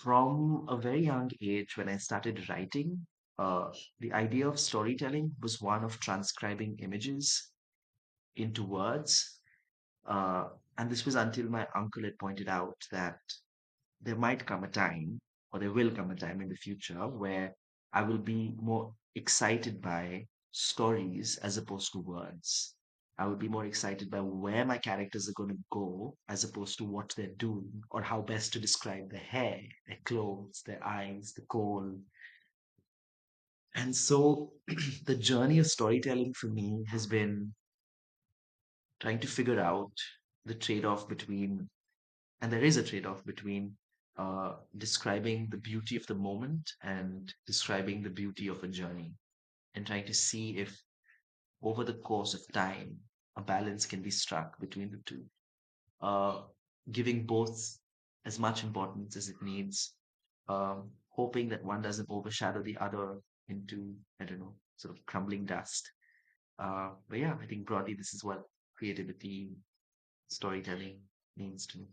From a very young age, when I started writing, the idea of storytelling was one of transcribing images into words. Uh, and this was until my uncle had pointed out that there might come a time, or there will come a time in the future, where I will be more excited by stories as opposed to words. I would be more excited by where my characters are going to go as opposed to what they're doing or how best to describe their hair, their clothes, their eyes, the coal. And so the journey of storytelling for me has been trying to figure out the trade off between, and there is a trade off between describing the beauty of the moment and describing the beauty of a journey, and trying to see if over the course of time a balance can be struck between the two, uh, giving both as much importance as it needs, hoping that one doesn't overshadow the other into, I don't know, sort of crumbling dust. But yeah, I think broadly this is what creativity, storytelling means to me.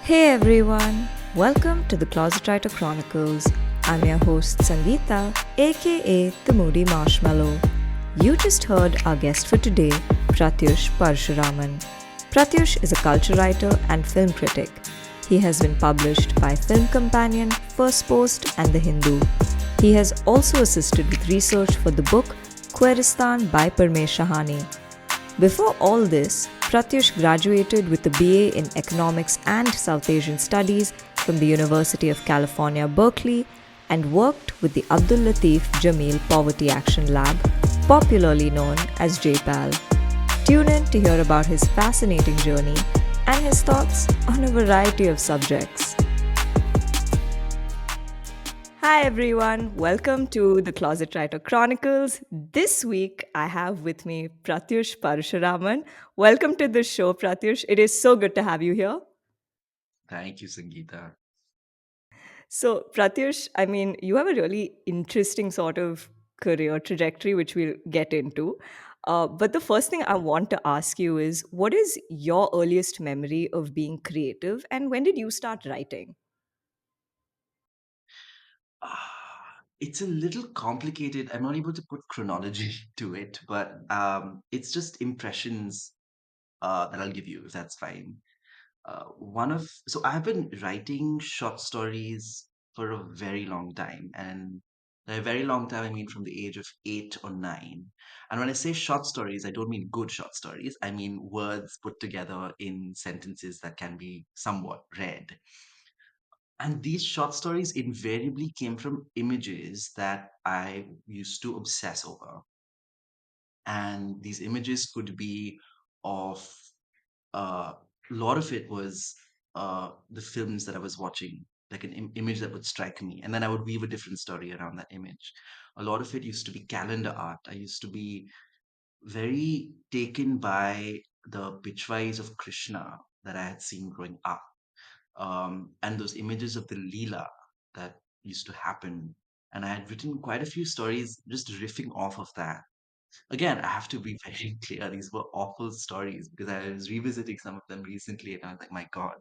Hey everyone, welcome to the Closet Writer Chronicles. I'm your host Sangeeta, aka the Moody Marshmallow. You just heard our guest for today, Prathyush Parasuraman. Prathyush is a culture writer and film critic. He has been published by Film Companion, First Post, and The Hindu. He has also assisted with research for the book Queeristan by Parmesh Shahani. Before all this, Prathyush graduated with a BA in Economics and South Asian Studies from the University of California, Berkeley, and worked with the Abdul Latif Jameel Poverty Action Lab, popularly known as JPAL. Tune in to hear about his fascinating journey and his thoughts on a variety of subjects. Hi everyone, welcome to the Closet Writer Chronicles. This week I have with me Prathyush Parasuraman. Welcome to the show, Prathyush. It is so good to have you here. Thank you, Sangeeta. So, Prathyush, I mean, you have a really interesting sort of career trajectory, which we'll get into. But the first thing I want to ask you is what is your earliest memory of being creative and when did you start writing? It's a little complicated. I'm not able to put chronology to it, but it's just impressions that I'll give you, if that's fine. So I've been writing short stories for a very long time, and by a very long time, I mean from the age of 8 or 9. And when I say short stories, I don't mean good short stories. I mean words put together in sentences that can be somewhat read. And these short stories invariably came from images that I used to obsess over. And these images could be of a lot of it was the films that I was watching, like an image that would strike me. And then I would weave a different story around that image. A lot of it used to be calendar art. I used to be very taken by the pitchwise of Krishna that I had seen growing up, and those images of the Leela that used to happen. And I had written quite a few stories just riffing off of that. Again, I have to be very clear, these were awful stories because I was revisiting some of them recently and I was like, my God.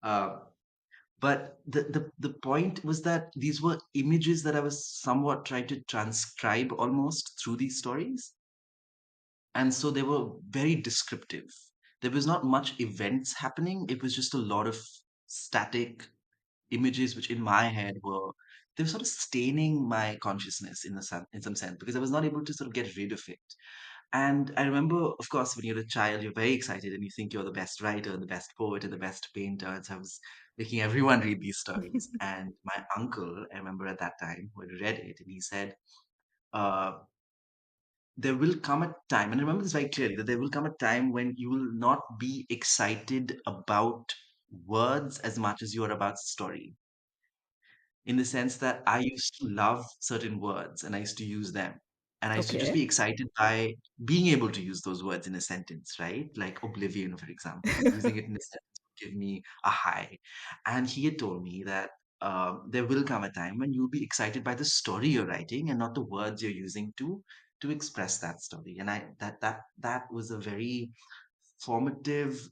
Uh, but the point was that these were images that I was somewhat trying to transcribe almost through these stories. And so they were very descriptive. There was not much events happening. It was just a lot of static images which in my head were, they were sort of staining my consciousness in some sense because I was not able to sort of get rid of it. And I remember, of course, when you're a child, you're very excited and you think you're the best writer, the best poet, and the best painter. And so I was making everyone read these stories. And my uncle, I remember at that time, who had read it, and he said, uh, there will come a time, and I remember this very clearly, that there will come a time when you will not be excited about words as much as you are about story, in the sense that I used to love certain words and I used to use them. And I used to just Okay. be excited by being able to use those words in a sentence, right? Like oblivion, for example. Using it in a sentence would give me a high. And he had told me that there will come a time when you'll be excited by the story you're writing and not the words you're using to express that story. And that was a very formative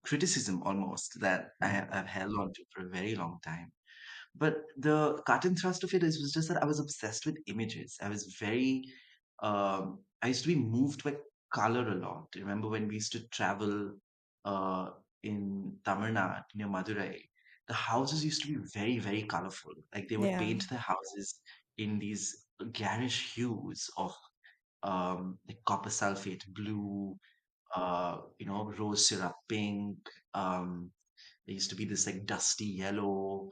criticism almost that I've held on to for a very long time. But the cut and thrust of it is was just that I was obsessed with images. I was very I used to be moved by color a lot. Remember when we used to travel uh in Tamil Nadu near Madurai, the houses used to be very, very colorful. Like they would Yeah. paint their houses in these garish hues of like copper sulfate blue, rose syrup pink. There used to be this like dusty yellow,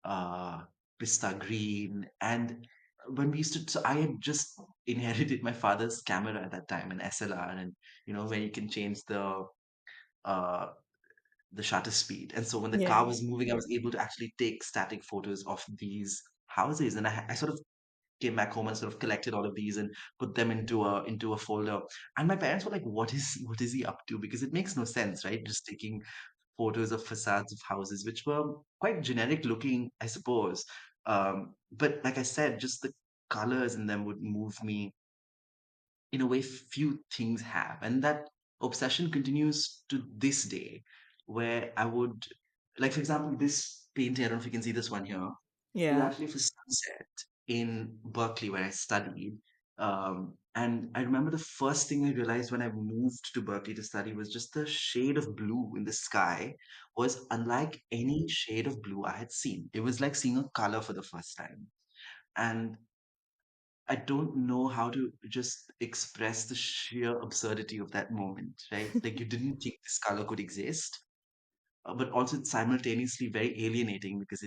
uh, pista green. And when we used to, so I had just inherited my father's camera at that time, an SLR, and where you can change uh, the shutter speed. And so when the car Yeah. was moving, I was able to actually take static photos of these houses, and I sort of came back home and sort of collected all of these and put them into a folder. And my parents were like, "What is he up to?" Because it makes no sense, right? Just taking photos of facades of houses, which were quite generic looking, I suppose. But like I said, just the colors in them would move me in a way few things have. And that obsession continues to this day, where I would, like, for example, this painting, I don't know if you can see this one here, is Yeah. actually for sunset in Berkeley, where I studied. And I remember the first thing I realized when I moved to Berkeley to study was just the shade of blue in the sky was unlike any shade of blue I had seen. It was like seeing a color for the first time. And I don't know how to just express the sheer absurdity of that moment, right? Like you didn't think this color could exist, but also it's simultaneously very alienating because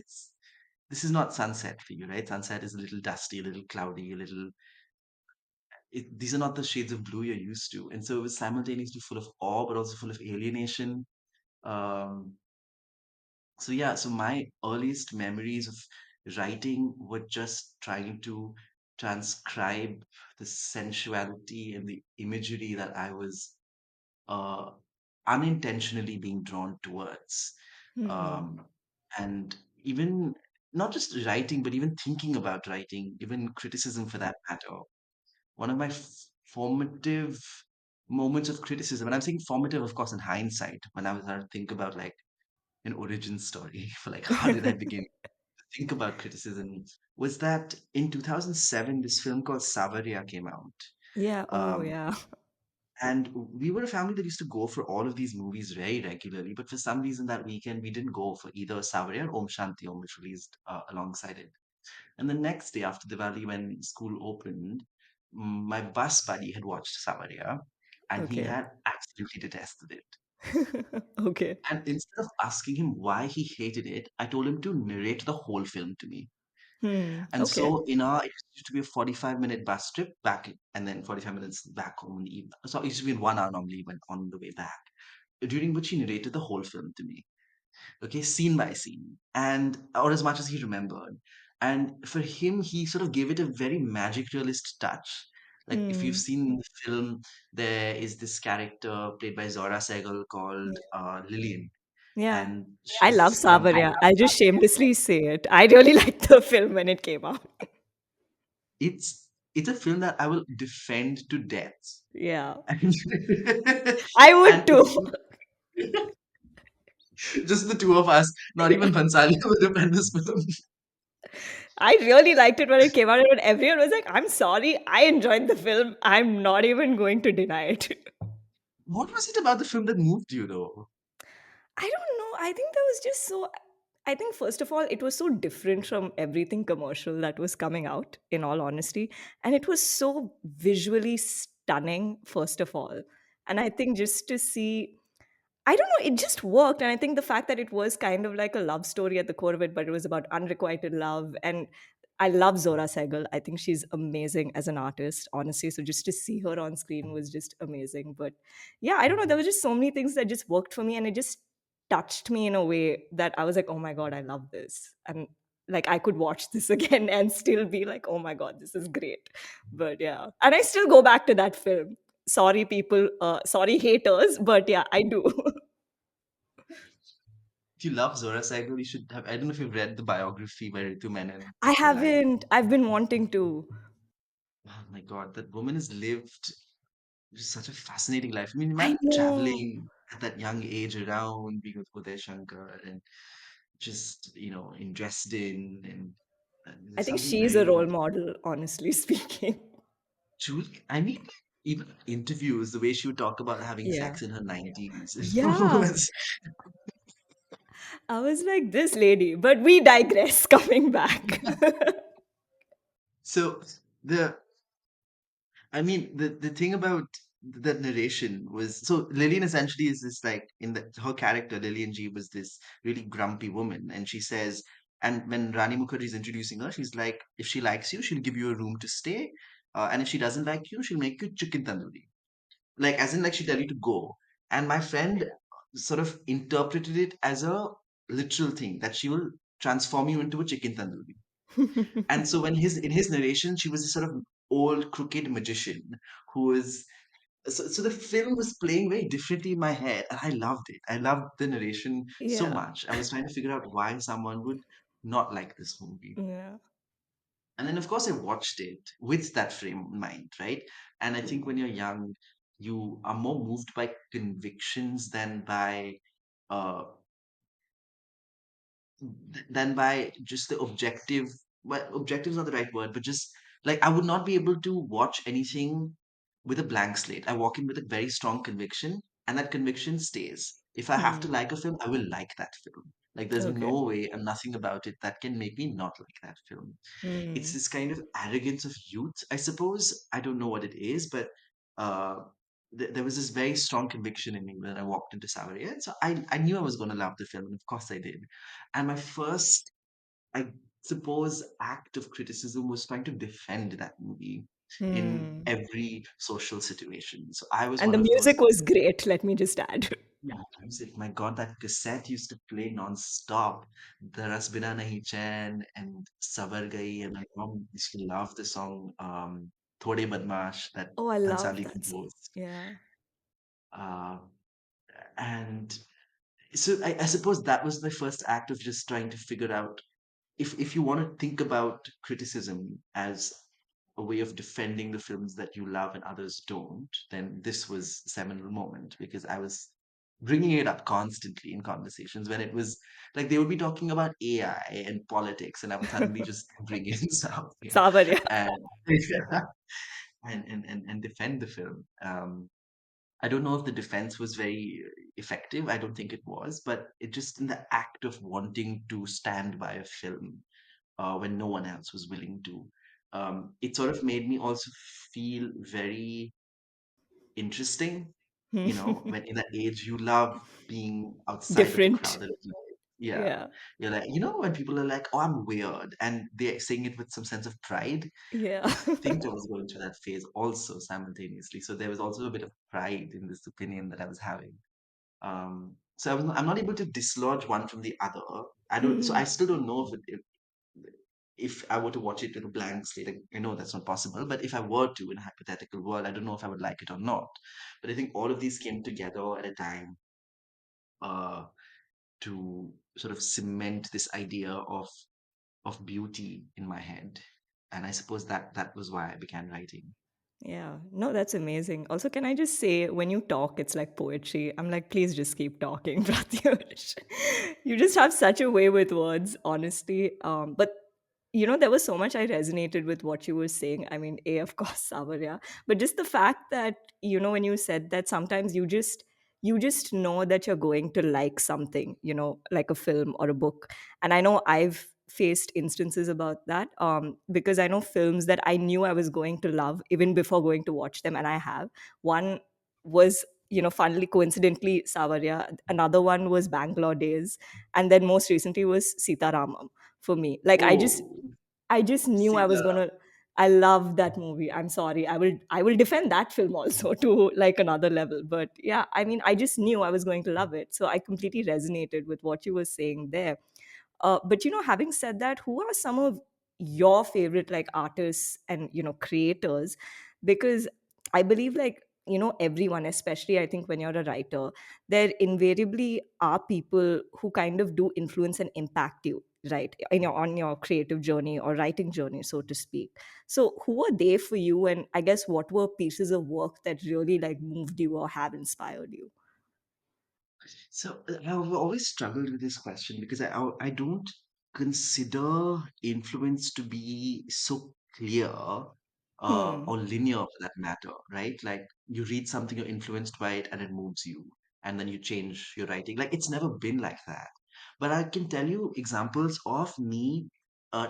this is not sunset for you, right? Sunset is a little dusty, a little cloudy, a little. These are not the shades of blue you're used to, and so it was simultaneously full of awe, but also full of alienation. Um, so yeah, so my earliest memories of writing were just trying to transcribe the sensuality and the imagery that I was uh, unintentionally being drawn towards. Hmm. Um, and even not just writing, but even thinking about writing, even criticism for that matter. One of my formative moments of criticism, and I'm saying formative, of course, in hindsight, when I was trying to think about like an origin story for like how did I begin to think about criticism, was that in 2007 this film called Saawariya came out. Yeah. Oh, Um, yeah. and we were a family that used to go for all of these movies very regularly, but for some reason that weekend we didn't go for either Saawariya or Om Shanti Om, which released alongside it. And the next day after Diwali, when school opened, my bus buddy had watched Saawariya and he Okay. had absolutely detested it. Okay. And instead of asking him why he hated it, I told him to narrate the whole film to me. Hmm. And Okay. so it used to be a 45-minute bus trip back and then 45 minutes back home in the evening. So it used to be in 1 hour normally when on the way back, during which he narrated the whole film to me, okay, scene by scene, and or as much as he remembered. And for him, he sort of gave it a very magic realist touch. Like if you've Hmm. seen the film, there is this character played by Zora Sehgal called Yeah. Lillian, Yeah. and I love she's a vampire. Saawariya. I'll just shamelessly say it. I really liked the film when it came out. It's a film that I will defend to death. Yeah. And, I would and too. it's just the two of us, not even Bhansali will defend this film. I really liked it when it came out, and everyone was like, I'm sorry, I enjoyed the film. I'm not even going to deny it. What was it about the film that moved you, though? I don't know. I think that was just so. I think, first of all, it was so different from everything commercial that was coming out, in all honesty. And it was so visually stunning, first of all. And I think just to see, I don't know, it just worked. And I think the fact that it was kind of like a love story at the core of it, but it was about unrequited love. And I love Zora Sehgal. I think she's amazing as an artist, honestly. So just to see her on screen was just amazing. But yeah, I don't know. There were just so many things that just worked for me. And it just touched me in a way that I was like, oh my God, I love this. And like I could watch this again and still be like, oh my God, this is great. But yeah. And I still go back to that film. Sorry, people. Sorry, haters. But yeah, I do. If you love Zora Sehgal, you should have. I don't know if you've read the biography by Ritu Menon I of her life. haven't. I've been wanting to. Oh my God, that woman has lived just such a fascinating life. I mean, I imagine know. traveling at that young age around, being with Uday Shankar and just, in Dresden. And I there's think something she's a very role model, honestly speaking. Julian, I mean, even interviews, the way she would talk about having Yeah. sex in her 90s Yeah. was I was like, this lady, but we digress coming back. so the I mean, the thing about the narration was so Lillian essentially is this like in her character, Lillian G was this really grumpy woman, and she says, and when Rani Mukherjee is introducing her, she's like, if she likes you, she'll give you a room to stay, and if she doesn't like you, she'll make you chicken tandoori, like as in like she tell you to go. And my friend sort of interpreted it as a literal thing that she will transform you into a chicken tandoori. And so when his in his narration, she was this sort of old crooked magician who was so the film was playing very differently in my head, and I loved it. I loved the narration so Yeah. much. I was trying to figure out why someone would not like this movie. Yeah. And then of course I watched it with that frame in mind, right? And I think when you're young, you are more moved by convictions uh than by just the objective. Well, objective is not the right word, but just like I would not be able to watch anything with a blank slate. I walk in with a very strong conviction, and that conviction stays. If I have to Hmm. like a film, I will like that film. Like there's Okay. no way and nothing about it that can make me not like that film. It's Hmm. this kind of arrogance of youth, I suppose. I don't know what it is, but uh, there was this very strong conviction in me when I walked into Saawariya. So I knew I was going to love the film, and of course I did. And my first, I suppose, act of criticism was trying to defend that movie in Hmm. every social situation. So I was And one the of those music was great, let me just add. yeah, music. My God, that cassette used to play non-stop. The Rasbina Nahi Chain and Sabar Gai, and my mom used to love the song Thode Badmash that Oh, I love Bhansali that song. composed. Yeah. Uh, and so I suppose that was my first act of just trying to figure out if you want to think about criticism as a way of defending the films that you love and others don't, then this was a seminal moment because I was bringing it up constantly in conversations when it was like they would be talking about AI and politics, and I would suddenly just bring in something Saawariya. and and defend the film. I don't know if the defense was very effective. I don't think it was, but it just in the act of wanting to stand by a film when no one else was willing to, it sort of made me also feel very interesting. When in that age you love being outside of the Different. crowded life. Yeah, Yeah. you're like, when people are like, "Oh, I'm weird," and they're saying it with some sense of pride. Yeah. I think I was going through that phase also simultaneously. So there was also a bit of pride in this opinion that I was having. So I'm not able to dislodge one from the other. I don't. So I Hmm. still don't know if I were to watch it with a blank slate. I know that's not possible, but if I were to in a hypothetical world, I don't know if I would like it or not. But I think all of these came together at a time uh, to sort of cement this idea of beauty in my head, and I suppose that was why I began writing. Yeah, no, that's amazing. Also, can I just say, when you talk, it's like poetry. I'm like, please just keep talking, Prathyush. You just have such a way with words, honestly. But there was so much I resonated with what you were saying. I mean, of course, Savarya, but just the fact that when you said that sometimes you just know that you're going to like something, like a film or a book. And I know I've faced instances about that, because I know films that I knew I was going to love even before going to watch them, and I have. One was, funnily, coincidentally, Savarya. Another one was Bangalore Days, and then most recently was Sita Ramam for me. Like, I just Oh, I just knew I was Sita. gonna. I love that movie. I'm sorry. I will defend that film also to like another level. But yeah, I mean, I just knew I was going to love it. So I completely resonated with what you were saying there. But having said that, who are some of your favorite like artists and creators? Because I believe, like, everyone, especially I think when you're a writer, there invariably are people who kind of do influence and impact you, right, on your creative journey or writing journey, so to speak. So who were they for you, and I guess what were pieces of work that really like moved you or have inspired you? So I've always struggled with this question because I don't consider influence to be so clear Hmm. or linear for that matter, right? Like you read something, you're influenced by it, and it moves you, and then you change your writing. Like it's never been like that. But I can tell you examples of me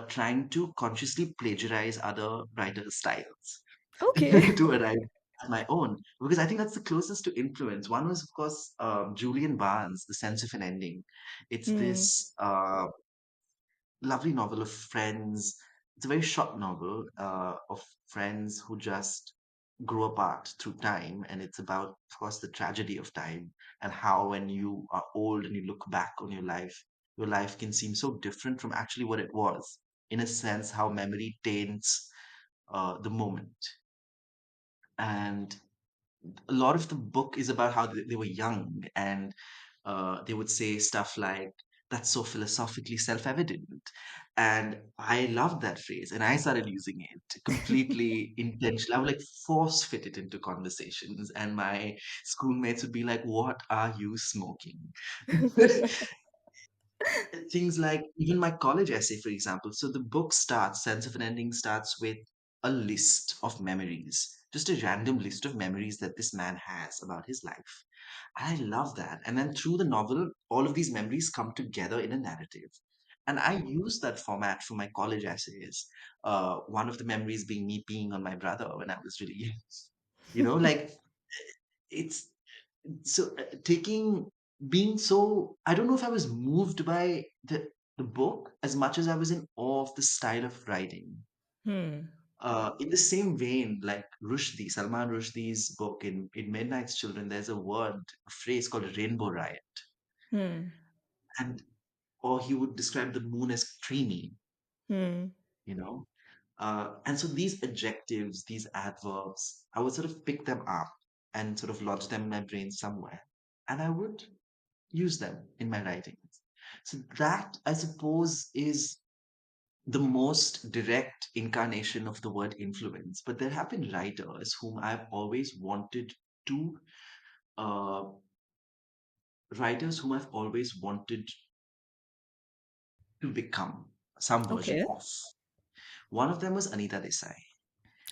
trying to consciously plagiarize other writers' styles Okay. to arrive at my own, because I think that's the closest to influence. One was, of course, Julian Barnes, The Sense of an Ending. It's Hmm. this lovely novel of friends. It's a very short novel of friends who just grow apart through time, and it's about, of course, the tragedy of time and how, when you are old and you look back on your life can seem so different from actually what it was. In a sense, how memory taints the moment. And a lot of the book is about how they were young, and they would say stuff like, that's so philosophically self-evident. And I loved that phrase, and I started using it completely intentionally. I would like force fit it into conversations, and my schoolmates would be like, what are you smoking? Things like even my college essay, for example. So the book starts, Sense of an Ending starts with a list of memories, just a random list of memories that this man has about his life. I love that. And then through the novel, all of these memories come together in a narrative. And I use that format for my college essays. One of the memories being me peeing on my brother when I was really young. Like it's so taking being so I don't know if I was moved by the book as much as I was in awe of the style of writing. Hmm. In the same vein, like Salman Rushdie's book in Midnight's Children, there's a phrase called rainbow riot, Hmm. and or he would describe the moon as creamy, Hmm. you know. And so these adjectives, these adverbs, I would sort of pick them up and sort of lodge them in my brain somewhere, and I would use them in my writings. So that, I suppose, is the most direct incarnation of the word influence. But there have been to, uh, writers whom I've always wanted to become some version Okay. of. One of them was Anita Desai.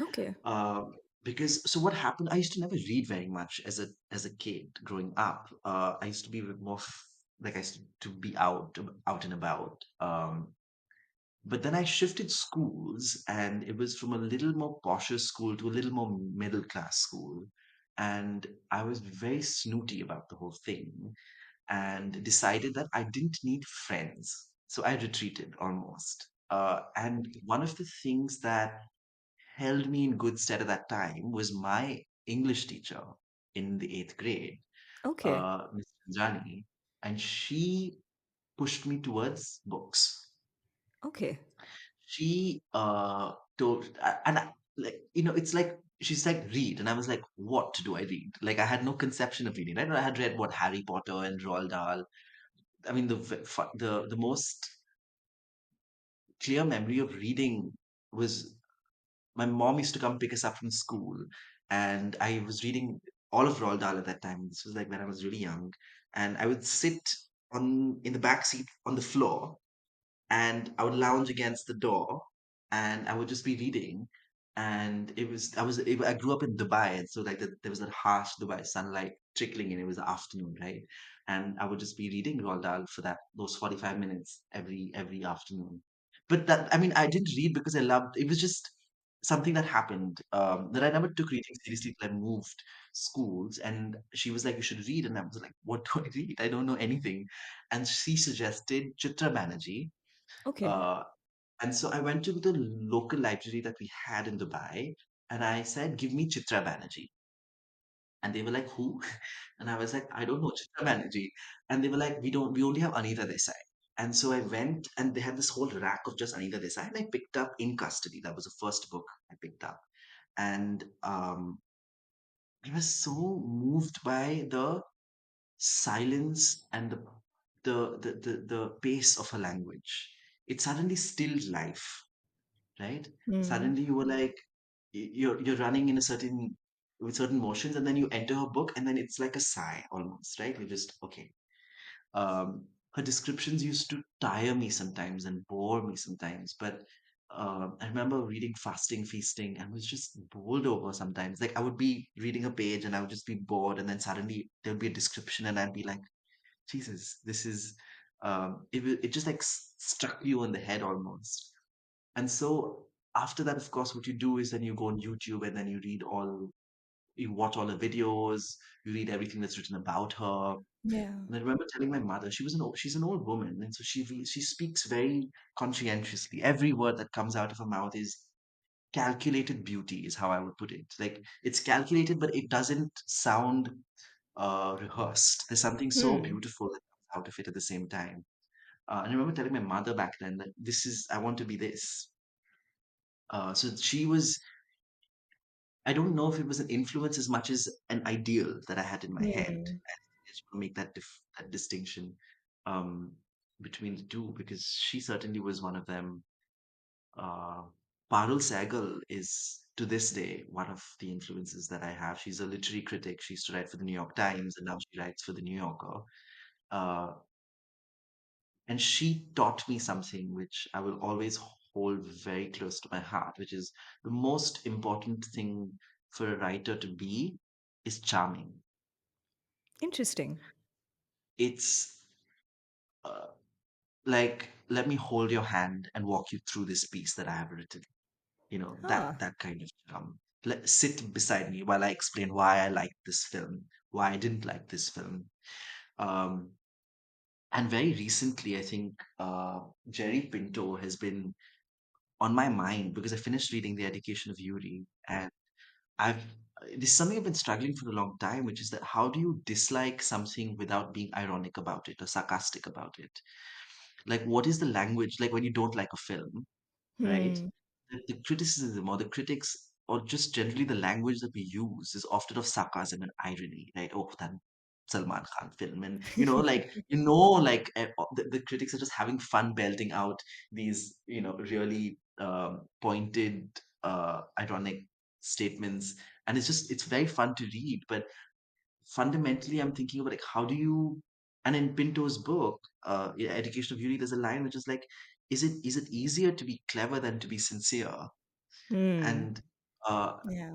Okay. Uh, because so what happened? I used to never read very much as a kid growing up. I used to be like I used to be out and about. But then I shifted schools, and it was from a little more posher school to a little more middle class school. And I was very snooty about the whole thing and decided that I didn't need friends. So I retreated almost. And one of the things that held me in good stead at that time was my English teacher in the eighth grade, Okay. Miss Sanjani, and she pushed me towards books. Okay. She told and like it's like she's like, read, and I was like, what do I read? Like I had no conception of reading, right? I had read what Harry Potter and Roald Dahl. I mean, the most clear memory of reading was my mom used to come pick us up from school, and I was reading all of Roald Dahl at that time. This was like when I was really young, and I would sit on in the back seat on the floor, and I would lounge against the door, and I would just be reading. And I grew up in Dubai, and so like there was that harsh Dubai sunlight trickling in. It was the afternoon, right? And I would just be reading Roald Dahl for those 45 minutes every afternoon. But that I mean, I didn't read because I loved. It was just something that happened that I never took reading seriously till I moved schools. And she was like, "You should read," and I was like, "What do I read? I don't know anything." And she suggested Chitra Banerjee, Okay. uh, and so I went to the local library that we had in Dubai, and I said, "Give me Chitra Banerjee." And they were like, "Who?" And I was like, "I don't know, Chitra Banerjee." And they were like, We only have Anita Desai." And so I went, and they had this whole rack of just Anita Desai, and I picked up In Custody. That was the first book I picked up. And I was so moved by the silence and the pace of a language. It suddenly stilled life, right? Hmm. Suddenly you were like you're running in a certain with certain motions, and then you enter a book, and then it's like a sigh almost, right? You just okay. Her descriptions used to tire me sometimes and bore me sometimes, but I remember reading Fasting Feasting and was just bowled over sometimes. Like I would be reading a page and I would just be bored, and then suddenly there would be a description, and I'd be like, Jesus, this is it just like struck you on the head almost. And so after that, of course, what you do is then you go on YouTube and then you watch all the videos, you read everything that's written about her. Yeah. And I remember telling my mother, she's an old woman, and so she speaks very conscientiously. Every word that comes out of her mouth is calculated beauty, is how I would put it. Like it's calculated, but it doesn't sound rehearsed. There's something so Hmm. beautiful that comes out of it at the same time. And I remember telling my mother back then that I want to be this. So she was, I don't know if it was an influence as much as an ideal that I had in my head. Hmm. I just want to make that distinction um, between the two because she certainly was one of them. Uh, Parul Sehgal is to this day one of the influences that I have. She's a literary critic. She used to write for the New York Times and now she writes for the New Yorker. Uh, and she taught me something which I will always hold very close to my heart, which is the most important thing for a writer to be is charming. Interesting. It's uh, like, let me hold your hand and walk you through this piece that I have written. You know, Huh. that kind of sit beside me while I explain why I like this film, why I didn't like this film. Um, and very recently, I think Jerry Pinto has been on my mind because I finished reading The Education of Yuri, and I've this is something I've been struggling for a long time, which is that how do you dislike something without being ironic about it or sarcastic about it? Like, what is the language like when you don't like a film, right? Hmm. The criticism or the critics or just generally the language that we use is often of sarcasm and irony, right? Oh, that Salman Khan film, and like the critics are just having fun belting out these, really pointed, ironic statements, and it's very fun to read. But fundamentally, I'm thinking about like how do you, and in Pinto's book, yeah, Education of Beauty, there's a line which is like, is it easier to be clever than to be sincere? Hmm. And uh, Yeah.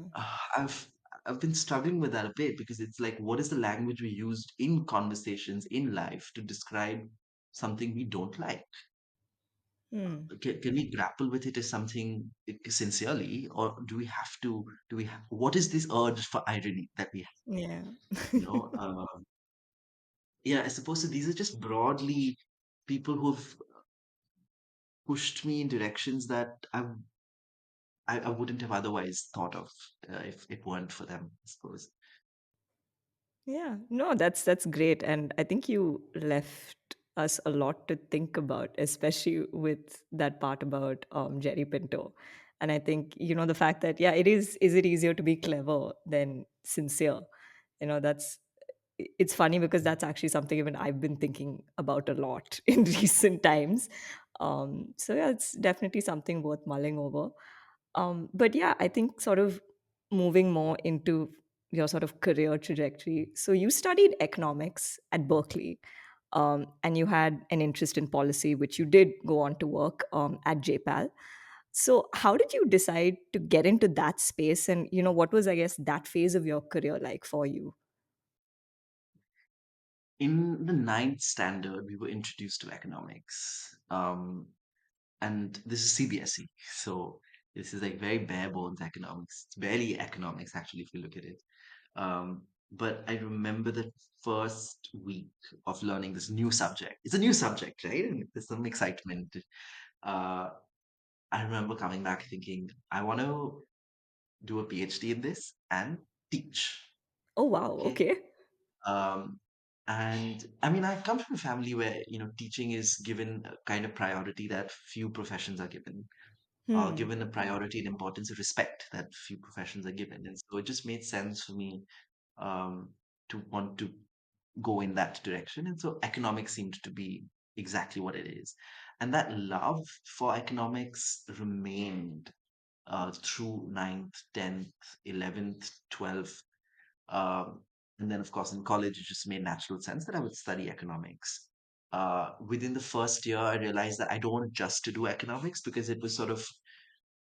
I've I've been struggling with that a bit because it's like, what is the language we used in conversations in life to describe something we don't like? Hmm. Can we grapple with it as something sincerely, or what is this urge for irony that we have? Yeah. You know, yeah, I suppose so. These are just broadly people who've pushed me in directions that I wouldn't have otherwise thought of if it weren't for them, I suppose. Yeah, no, that's great, and I think you left us a lot to think about, especially with that part about Jerry Pinto. And I think the fact that yeah, it is. Is it easier to be clever than sincere? That's it's funny because that's actually something even I've been thinking about a lot in recent times. So yeah, it's definitely something worth mulling over. But yeah, I think sort of moving more into your sort of career trajectory. So you studied economics at Berkeley, and you had an interest in policy, which you did go on to work at JPAL. So how did you decide to get into that space, and what was, I guess, that phase of your career like for you? In the ninth standard, we were introduced to economics, and this is CBSE, so this is like very bare bones economics. It's barely economics, actually, if you look at it. But I remember the first week of learning this new subject. It's a new subject, right? And there's some excitement. Uh, I remember coming back thinking, I want to do a PhD in this and teach. Oh wow, Okay. okay. Um, and I mean, I come from a family where, teaching is given a kind of priority that few professions are given. Hmm. given a priority and importance and respect that few professions are given. And so it just made sense for me um, to want to go in that direction. And so economics seemed to be exactly what it is. And that love for economics remained through ninth, 10th, 11th, 12th. Um, and then, of course, in college, it just made natural sense that I would study economics. Within the first year, I realized that I don't want just to do economics because it was sort of,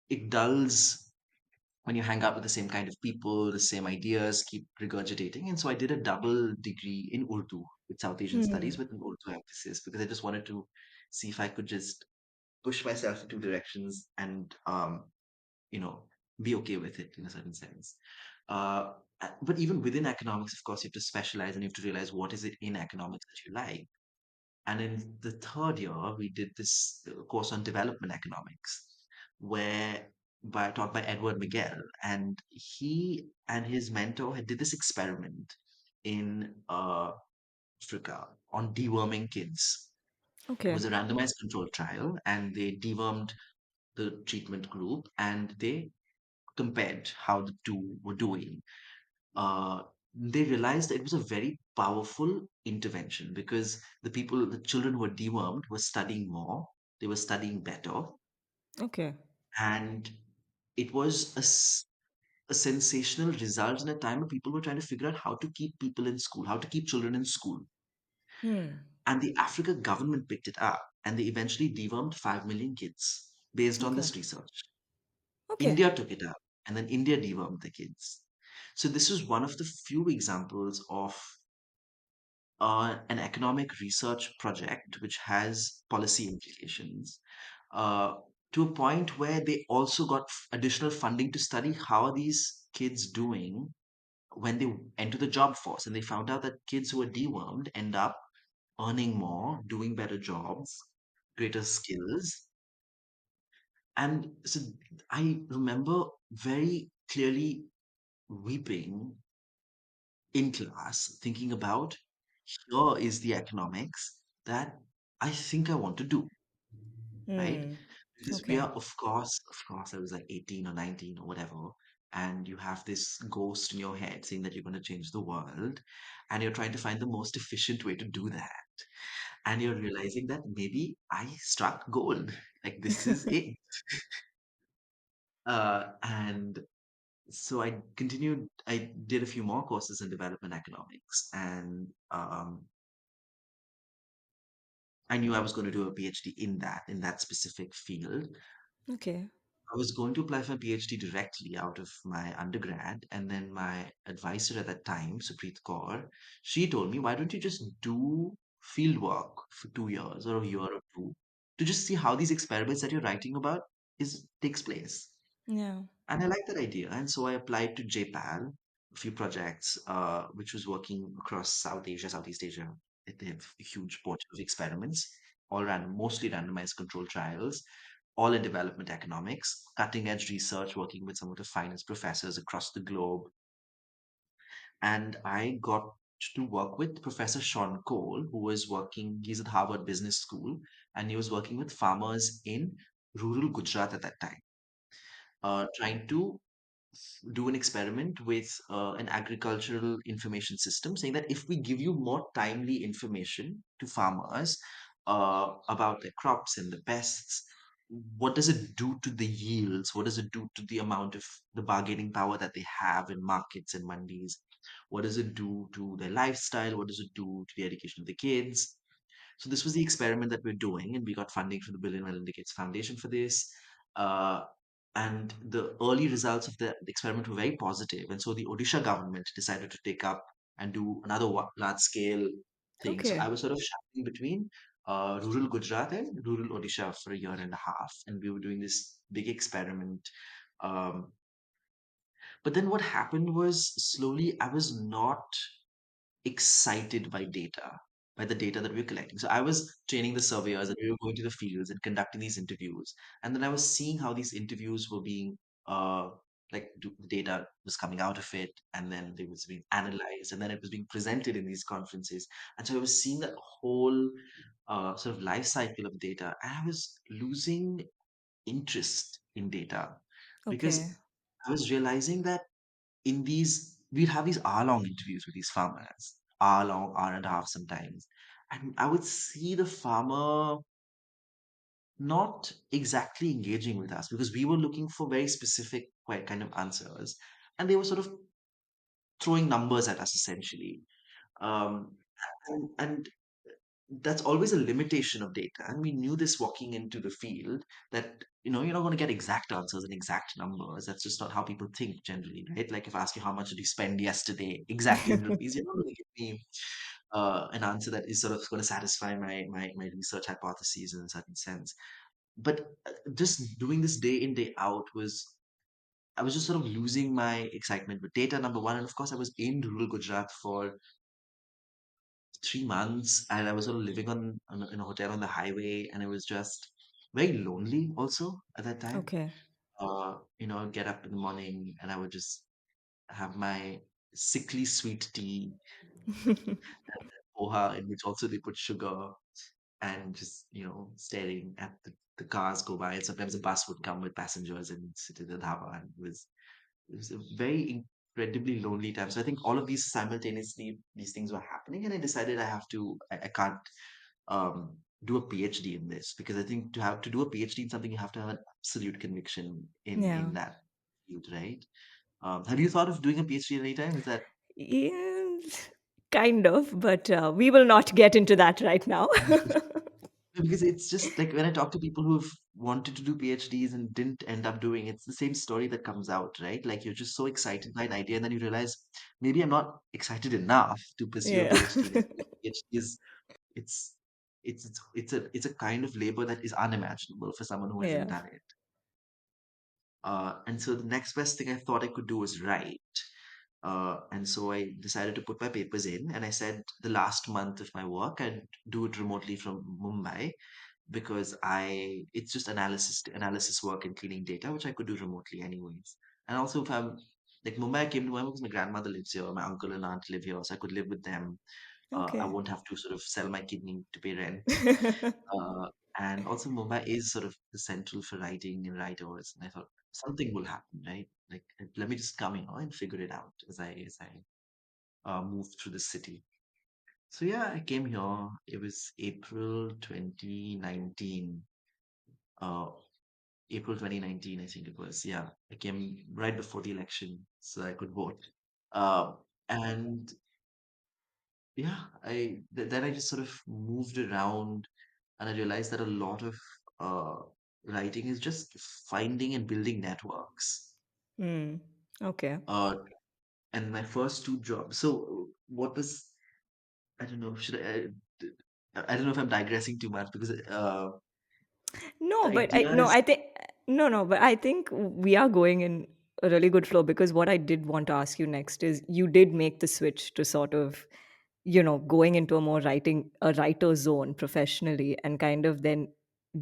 it dulls when you hang out with the same kind of people, the same ideas, keep regurgitating. And so I did a double degree in Urdu with South Asian studies Hmm. with an Urdu emphasis because I just wanted to see if I could just push myself in two directions and, you know, be okay with it in a certain sense. Uh, but even within economics, of course, you have to specialize and you have to realize what is it in economics that you like. And in the third year, we did this course on development economics, where taught by Edward Miguel, and he and his mentor had did this experiment in Africa on deworming kids. It Okay. was a randomized controlled trial, and they dewormed the treatment group, and they compared how the two were doing. uh, they realized that it was a very powerful intervention because the children who were dewormed were studying more, they were studying better, Okay. and it was a sensational result in a time where people were trying to figure out how to keep people in school, how to keep children in school. Hmm. And the Africa government picked it up and they eventually dewormed 5 million kids based on Okay. this research. Okay. India took it up and then India dewormed the kids. So this is one of the few examples of an economic research project which has policy implications uh, to a point where they also got additional funding to study how are these kids doing when they enter the job force. And they found out that kids who are dewormed end up earning more, doing better jobs, greater skills. And so I remember very clearly weeping in class, thinking about here is the economics that I think I want to do, right? Hmm. Because we Okay. are, of course, I was like 18 or 19 or whatever, and you have this ghost in your head saying that you're going to change the world, and you're trying to find the most efficient way to do that. And you're realizing that maybe I struck gold. Like, this is it. And so I did a few more courses in development economics, and I knew I was going to do a PhD in that specific field. Okay. I was going to apply for a PhD directly out of my undergrad, and then my advisor at that time, Supreet Kaur, she told me, "Why don't you just do field work for 2 years or a year or two to just see how these experiments that you're writing about is takes place?" Yeah. And I liked that idea. And so I applied to JPAL, a few projects, which was working across South Asia, Southeast Asia. They have a huge portion of experiments, mostly randomized control trials, all in development economics, cutting edge research, working with some of the finest professors across the globe. And I got to work with Professor Sean Cole, who was working, he's at Harvard Business School, and he was working with farmers in rural Gujarat at that time, trying to do an experiment with an agricultural information system saying that if we give you more timely information to farmers about their crops and the pests, what does it do to the yields? What does it do to the amount of the bargaining power that they have in markets and mandis? What does it do to their lifestyle? What does it do to the education of the kids? So this was the experiment that we're doing, and we got funding from the Bill and Melinda Gates Foundation for this. Uh, and the early results of the experiment were very positive, and so the Odisha government decided to take up and do another large scale thing. So Okay. I was sort of shuttling between rural Gujarat and rural Odisha for a year and a half, and we were doing this big experiment. Um, but then what happened was slowly I was not excited by the data that we were collecting. So I was training the surveyors and we were going to the fields and conducting these interviews. And then I was seeing how these interviews were being, the data was coming out of it and then it was being analyzed and then it was being presented in these conferences. And so I was seeing that whole sort of life cycle of data and I was losing interest in data Okay. because I was realizing that in these, we'd have these hour-long interviews with these farmers, hour-long, hour and a half sometimes. And I would see the farmer not exactly engaging with us because we were looking for very specific kind of answers. And they were sort of throwing numbers at us essentially. Um, and that's always a limitation of data. And we knew this walking into the field that, you're not going to get exact answers and exact numbers. That's just not how people think generally, right? Like if I ask you how much did you spend yesterday, exactly in rupees, you're not going to give me an answer that is sort of going to satisfy my research hypotheses in a certain sense. But just doing this day in, day out I was just sort of losing my excitement with data, number one. And of course, I was in rural Gujarat for 3 months, and I was sort of living in a hotel on the highway, and it was just very lonely also at that time. Okay. I'd get up in the morning and I would just have my sickly sweet tea, poha, in which also they put sugar, and just, staring at the cars go by. And sometimes a bus would come with passengers and sit in the dhaba, and it was a very incredibly lonely time. So I think all of these simultaneously, these things were happening, and I decided I can't do a PhD in this because I think to do a PhD in something, you have to have an absolute conviction in Yeah. that field, right? Have you thought of doing a PhD at any time? Is that Yeah, kind of, but we will not get into that right now. because it's just like when I talk to people who've wanted to do PhDs and didn't end up doing, it's the same story that comes out, right? Like you're just so excited by an idea, and then you realize maybe I'm not excited enough to pursue a Yeah. PhD. Like PhD is it's it's a kind of labor that is unimaginable for someone who hasn't Yeah. done it. And so the next best thing I thought I could do was write. And so I decided to put my papers in, and I said the last month of my work I'd do it remotely from Mumbai because it's just analysis work and cleaning data, which I could do remotely anyways. And also, if I'm like Mumbai, I came to Mumbai because my grandmother lives here, my uncle and aunt live here, so I could live with them. I Okay. won't have to sort of sell my kidney to pay rent. Uh, and also, Mumbai is sort of the central for writing and writers. And I thought something will happen, right? Like, let me just come, and figure it out as I move through the city. So yeah, I came here. It was April 2019. Uh, April 2019, I think it was. Yeah, I came right before the election so I could vote. Uh, and yeah, then I just sort of moved around, and I realized that a lot of uh, writing is just finding and building networks. Hmm. Okay. Uh, and my first two jobs. So what was I don't know. I don't know if I'm digressing too much because No, the but idea is I think we are going in a really good flow because what I did want to ask you next is you did make the switch to sort of, going into a writer zone professionally and kind of then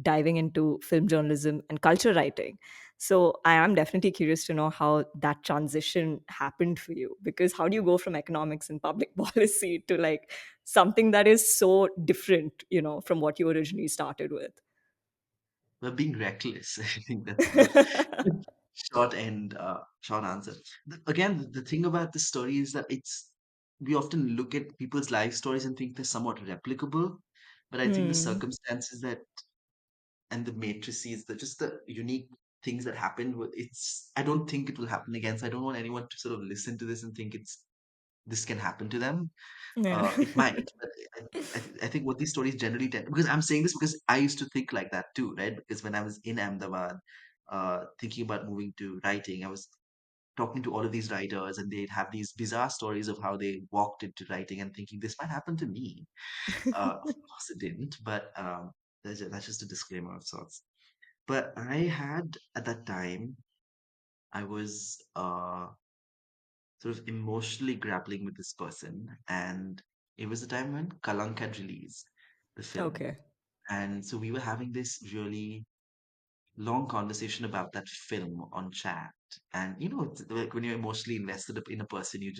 diving into film journalism and culture writing. So I am definitely curious to know how that transition happened for you because how do you go from economics and public policy to like something that is so different, from what you originally started with? we're being reckless. I think that's the short answer. Again, the thing about this story is that we often look at people's life stories and think they're somewhat replicable, but I think the Hmm. circumstances that and the matrices, just the unique things that happened, I don't think it will happen again. So I don't want anyone to sort of listen to this and think this can happen to them. Yeah. It might, but I think what these stories generally tend, because I'm saying this because I used to think like that too, right? Because when I was in Ahmedabad, thinking about moving to writing, I was talking to all of these writers, and they'd have these bizarre stories of how they walked into writing and thinking this might happen to me. Of course, it didn't, but that's just a disclaimer of sorts. But I had at that time, I was sort of emotionally grappling with this person. And it was the time when Kalank had released the film. Okay. And so we were having this really long conversation about that film on chat. And it's like when you're emotionally invested in a person, you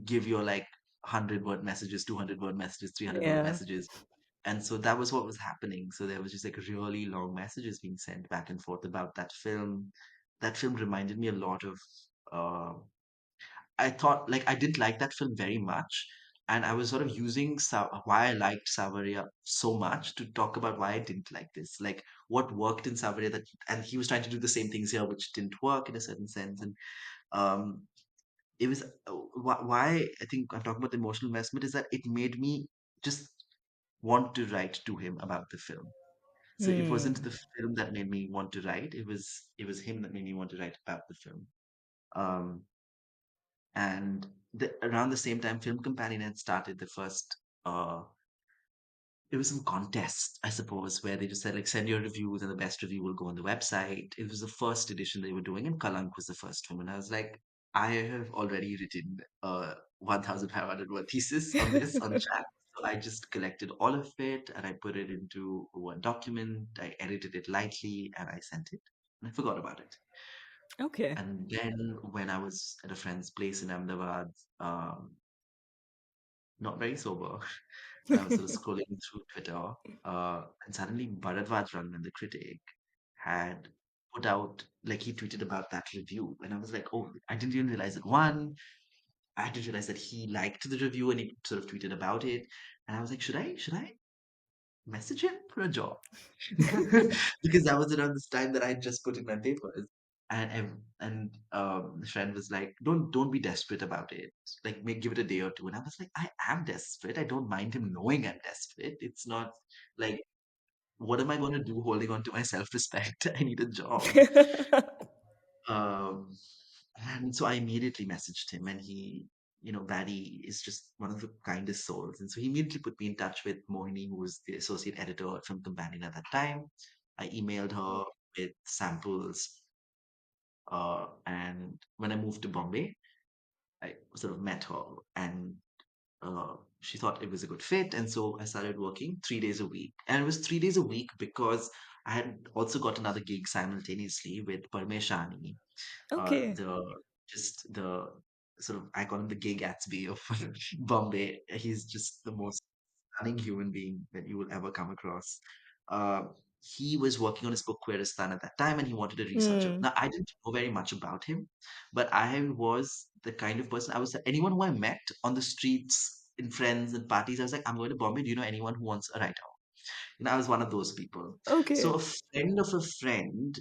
give your like 100-word messages, 200-word messages, 300-word Yeah. messages. And so that was what was happening. So there was just like really long messages being sent back and forth about that film. That film reminded me a lot of. Uh, I thought like I didn't like that film very much, and I was sort of using why I liked Saawariya so much to talk about why I didn't like this, like what worked in Saawariya that, and he was trying to do the same things here, which didn't work in a certain sense, and um, it was why I think I'm talking about the emotional investment is that it made me just want to write to him about the film. So it wasn't Hmm. the film that made me want to write; it was him that made me want to write about the film. Um, and around the same time, Film Companion had started the first. It was some contest, I suppose, where they just said like send your reviews and the best review will go on the website. It was the first edition they were doing, and Kalank was the first one. And I was like, I have already written a 1,500 word thesis on this on chat. So I just collected all of it and I put it into one document. I edited it lightly and I sent it. And I forgot about it. Okay. And then when I was at a friend's place in Ahmedabad, not very sober, and I was sort of scrolling through Twitter, and suddenly Bharadwaj Rangan, the critic, had put out like he tweeted about that review, and I was like, oh, I didn't even realize that one. I didn't realize that he liked the review and he sort of tweeted about it, and I was like, should I message him for a job? Because that was around this time that I had just put in my papers. And the friend was like, don't be desperate about it. Like, give it a day or two. And I was like, I am desperate. I don't mind him knowing I'm desperate. It's not like, what am I going to do holding on to my self-respect? I need a job. Um, and so I immediately messaged him, and Barry is just one of the kindest souls. And so he immediately put me in touch with Mohini, who was the associate editor from Companion at that time. I emailed her with samples. And when I moved to Bombay, I sort of met her, and she thought it was a good fit. And so I started working 3 days a week. And it was 3 days a week because I had also got another gig simultaneously with Parmesh, Okay. the just the sort of I call him the gay Gatsby of Bombay. He's just the most stunning human being that you will ever come across. Uh, he was working on his book Queeristan at that time, and he wanted a researcher. Hmm. Now I didn't know very much about him, but I was the kind of person I was. Anyone who I met on the streets, in friends and parties, I was like, "I'm going to Bombay. Do you know anyone who wants a writer?" And I was one of those people. So Okay. a friend of a friend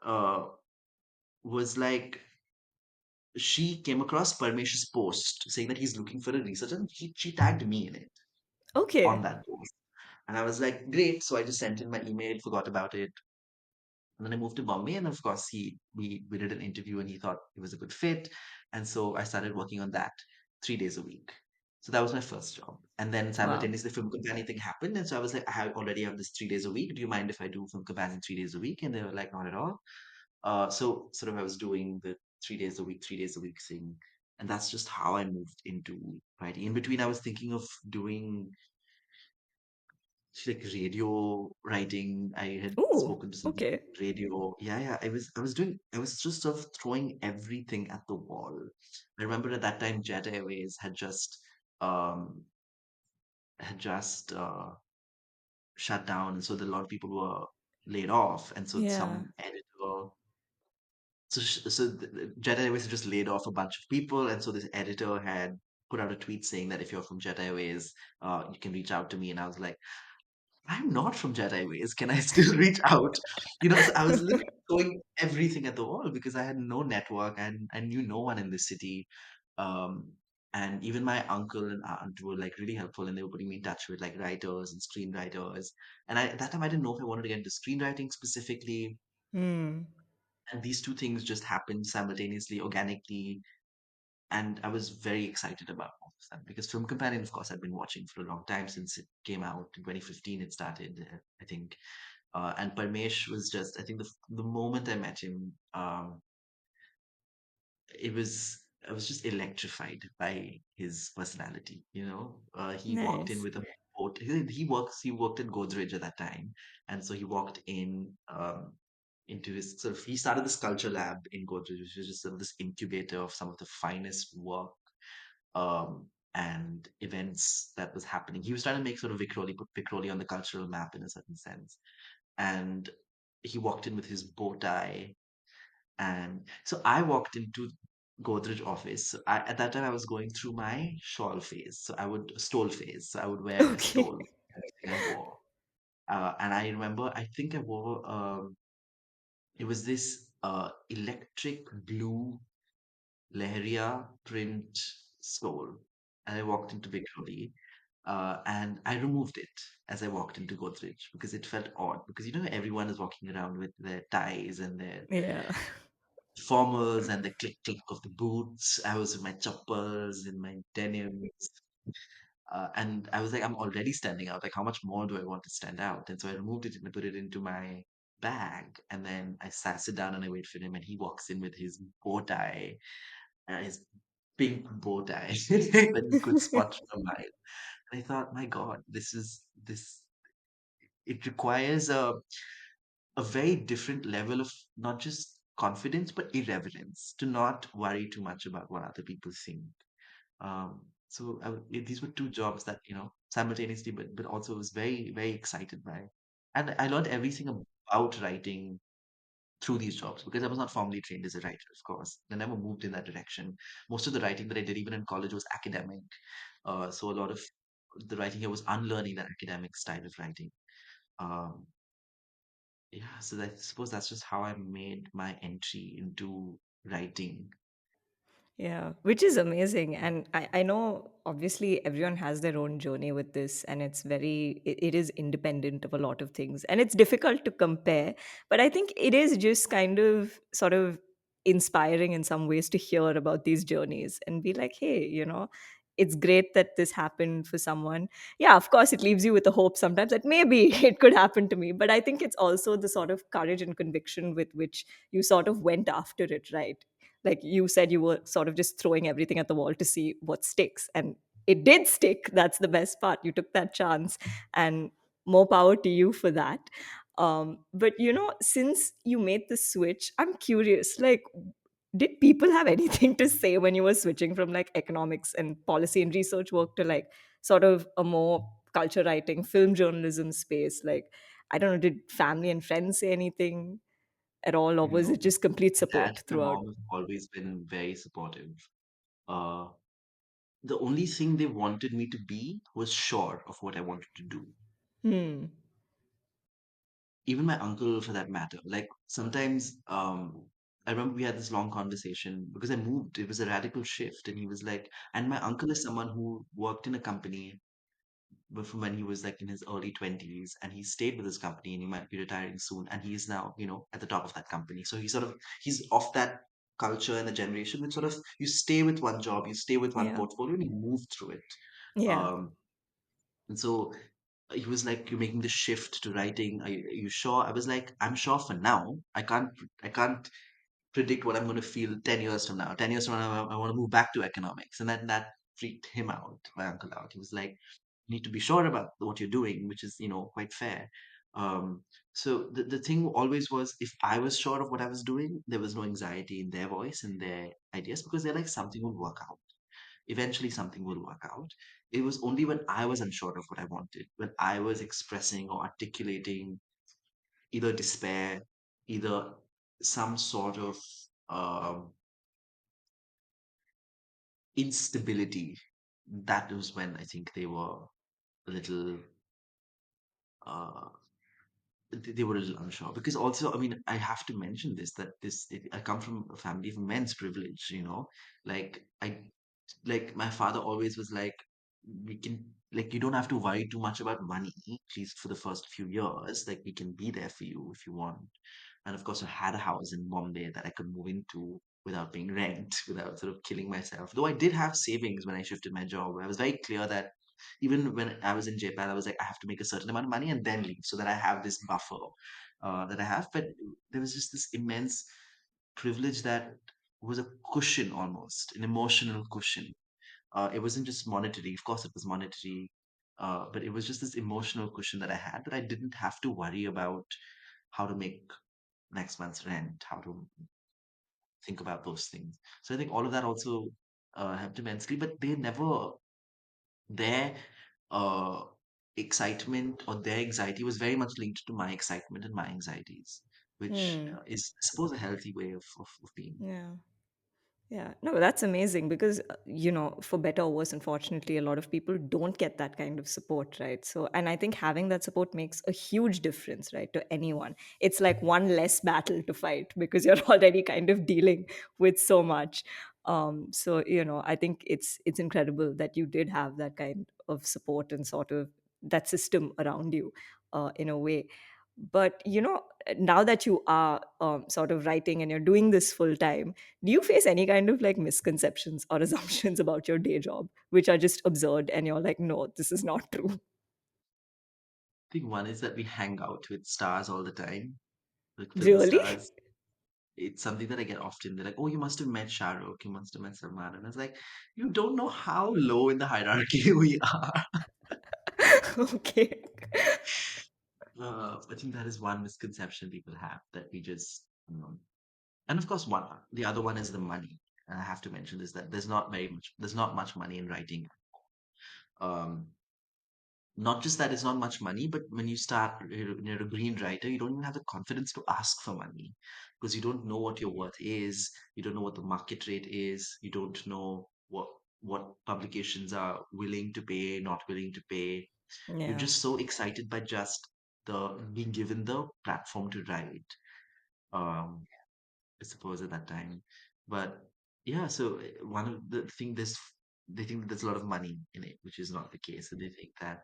uh, was like, she came across Parmesh's post saying that he's looking for a researcher, and she tagged me in it on Okay. that post. And I was like, great. So I just sent in my email, forgot about it. And then I moved to Bombay, and of course, we did an interview, and he thought it was a good fit. And so I started working on that 3 days a week. So that was my first job. And then Wow. simultaneously, the film companion thing happened. And so I was like, already have this 3 days a week. Do you mind if I do film companion 3 days a week? And they were like, not at all. So sort of I was doing the 3 days a week, 3 days a week thing, and that's just how I moved into writing. In between, I was thinking of doing like radio writing. I had Ooh. spoken to some Okay. radio. Yeah, yeah. I was just sort of throwing everything at the wall. I remember at that time, Jet Airways um had just shut down, and so a lot of people were laid off, and so Yeah. some editor So Jet Airways just laid off a bunch of people, and so this editor had put out a tweet saying that if you're from Jet Airways, you can reach out to me. And I was like, I'm not from Jet Airways. Can I still reach out? So I was literally throwing everything at the wall because I had no network and I knew no one in the city. Um, and even my uncle and aunt were like really helpful, and they were putting me in touch with like writers and screenwriters. And at that time, I didn't know if I wanted to get into screenwriting specifically, Hmm. and these two things just happened simultaneously, organically, and I was very excited about all of them because Film Companion, of course, I've been watching for a long time since it came out in 2015. It started, I think, and Parmesh was just, I think, the moment I met him, it was I was just electrified by his personality. He walked in Nice. with a boat. He worked in Godrej at that time, and so he walked in into his sort of. He started this culture lab in Godrej, which was just sort of this incubator of some of the finest work and events that was happening. He was trying to make sort of put Vikhroli on the cultural map in a certain sense. And he walked in with his bow tie. And so I walked into Godrej office. So at that time, I was going through my shawl phase. Stole phase. So I would wear a Okay. stole, everything I wore. And I remember, I think I wore, it was this electric blue Leheria print stole. And I walked into Vikhroli, and I removed it as I walked into Godrej because it felt odd. Because everyone is walking around with their ties and their Yeah. formals and the click click of the boots. I was in my choppers, in my denims, and I was like, I'm already standing out. Like, how much more do I want to stand out? And so I removed it and I put it into my bag, and then I sit down and I wait for him, and he walks in with his bow tie, his pink bow tie that you could spot from a mile. And I thought, my God, this is this. It requires a very different level of not just confidence but irreverence to not worry too much about what other people think. These were two jobs that simultaneously, but also was very very excited by, and I learned everything about writing through these jobs because I was not formally trained as a writer. Of course, I never moved in that direction. Most of the writing that I did, even in college, was academic. So a lot of the writing here was unlearning that academic style of writing. Um, yeah, so I suppose that's just how I made my entry into writing. Yeah, which is amazing. And I know obviously everyone has their own journey with this, and it is independent of a lot of things. And it's difficult to compare, but I think it is just kind of sort of inspiring in some ways to hear about these journeys and be like, hey, it's great that this happened for someone. Yeah, of course, it leaves you with a hope sometimes that maybe it could happen to me. But I think it's also the sort of courage and conviction with which you sort of went after it, right? Like you said, you were sort of just throwing everything at the wall to see what sticks, and it did stick. That's the best part. You took that chance, and more power to you for that. But since you made the switch, I'm curious, like, did people have anything to say when you were switching from like economics and policy and research work to like sort of a more culture writing film journalism space? Like, I don't know, did family and friends say anything at all, or was No, it just complete my dad support and my throughout? mom have always been very supportive. Uh, the only thing they wanted me to be was sure of what I wanted to do. Hmm. Even my uncle, for that matter. Like sometimes, I remember we had this long conversation because I moved. It was a radical shift, and he was like, and my uncle is someone who worked in a company from when he was like in his early 20s, and he stayed with his company and he might be retiring soon, and he is now at the top of that company. So he's of that culture and the generation which sort of you stay with one job, you stay with one Yeah. portfolio, and you move through it. Yeah. Um and so he was like, you're making the shift to writing, are you sure? I was like, I'm sure for now. I can't predict what I'm going to feel 10 years from now. 10 years from now, I want to move back to economics. And that freaked him out, my uncle out. He was like, you need to be sure about what you're doing, which is, quite fair. So the thing always was, if I was sure of what I was doing, there was no anxiety in their voice and their ideas because they're like, something will work out. Eventually, something will work out. It was only when I was unsure of what I wanted, when I was expressing or articulating either despair, either some sort of um, instability. That was when I think they were a little, uh, they were a little unsure. Because also, I mean, I have to mention this that I come from a family of immense privilege. Like like my father always was like, we can, like, you don't have to worry too much about money, at least for the first few years. Like, we can be there for you if you want. And of course, I had a house in Bombay that I could move into without paying rent, without sort of killing myself. Though I did have savings when I shifted my job. I was very clear that even when I was in Japan, I was like, I have to make a certain amount of money and then leave so that I have this buffer that I have. But there was just this immense privilege that was a cushion, almost an emotional cushion. It wasn't just monetary. Of course, it was monetary, but it was just this emotional cushion that I had, that I didn't have to worry about how to make next month's rent, how to think about those things. So I think all of that also helped immensely. But they never. Their uh, excitement or their anxiety was very much linked to my excitement and my anxieties, which Hmm. is, I suppose, a healthy way of being. Yeah. Yeah, no, that's amazing because, for better or worse, unfortunately, a lot of people don't get that kind of support, right? So, and I think having that support makes a huge difference, right, to anyone. It's like one less battle to fight because you're already kind of dealing with so much. So, I think it's incredible that you did have that kind of support and sort of that system around you, in a way. But now that you are sort of writing and you're doing this full time, do you face any kind of like misconceptions or assumptions about your day job, which are just absurd and you're like, no, this is not true? I think one is that we hang out with stars all the time, like film Really? stars. It's something that I get often. They're like, "Oh, you must have met Shahrukh, you must have met Salman," and I was like, "You don't know how low in the hierarchy we are." Okay. I think that is one misconception people have, that we just, and of course, the other one is the money. And I have to mention this, that there's not much money in writing. Um, Not just that it's not much money, but when you're a green writer, you don't even have the confidence to ask for money because you don't know what your worth is. You don't know what the market rate is. You don't know what publications are willing to pay, not willing to pay. You're Yeah. just so excited by just the being given the platform to write. Um, I suppose at that time, but yeah. So one of the thing this they think that there's a lot of money in it, which is not the case, and they think that,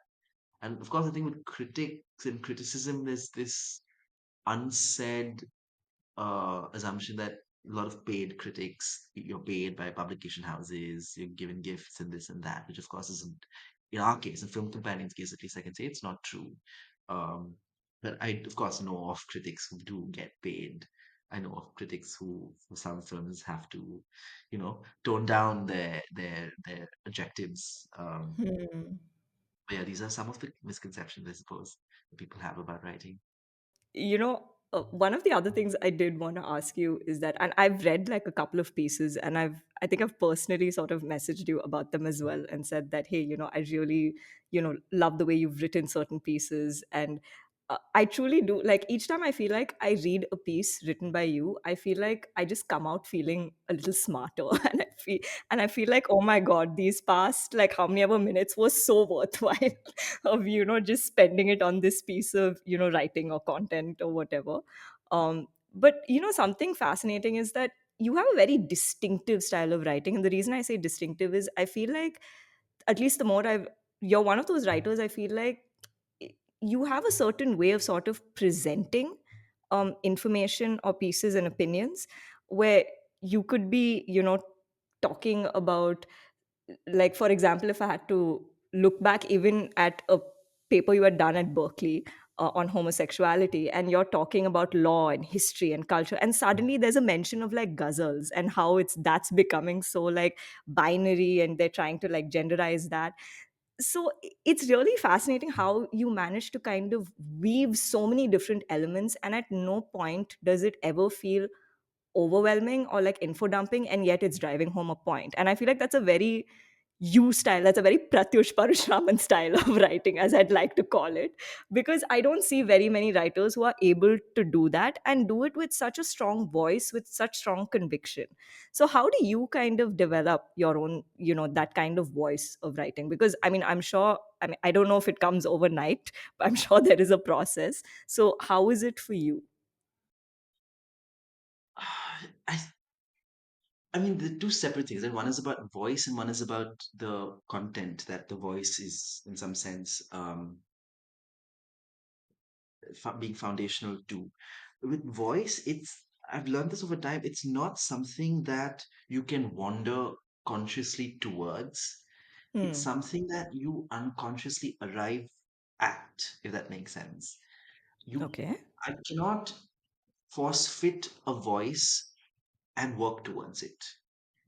and of course, I think with critics and criticism, there's this unsaid assumption that a lot of paid critics, you're paid by publication houses, you're given gifts and this and that, which of course isn't, in our case, in Film Companion's case, at least I can say it's not true. Um, but I, of course, know of critics who do get paid. I know of critics who, for some films, have to, tone down their objectives. Hmm. But yeah, these are some of the misconceptions, I suppose, that people have about writing. One of the other things I did want to ask you is that, and I've read like a couple of pieces, and I think I've personally sort of messaged you about them as well, and said that, hey, I really, love the way you've written certain pieces, and I truly do. Like each time I feel like I read a piece written by you, I feel like I just come out feeling a little smarter, and I feel like, oh my god, these past like how many ever minutes was so worthwhile of just spending it on this piece of writing or content or whatever. But something fascinating is that you have a very distinctive style of writing, and the reason I say distinctive is I feel like, at least the more I've you're one of those writers, I feel like you have a certain way of sort of presenting information or pieces and opinions, where you could be talking about, like for example, if I had to look back even at a paper you had done at Berkeley on homosexuality, and you're talking about law and history and culture, and suddenly there's a mention of like ghazals and how that's becoming so like binary, and they're trying to like genderize that. So it's really fascinating how you manage to kind of weave so many different elements, and at no point does it ever feel overwhelming or like info dumping, and yet it's driving home a point. And I feel like that's a very you style, that's a very Prathyush Parasuraman style of writing, as I'd like to call it, because I don't see very many writers who are able to do that and do it with such a strong voice, with such strong conviction. So how do you kind of develop your own, that kind of voice of writing? Because I mean, I'm sure, I mean, I don't know if it comes overnight, but I'm sure there is a process. So how is it for you? I I mean, the two separate things, and one is about voice, and one is about the content that the voice is, in some sense, being foundational to. With voice, I've learned this over time. It's not something that you can wander consciously towards. It's Hmm. something that you unconsciously arrive at, if that makes sense. You, Okay. I cannot force fit a voice and work towards it,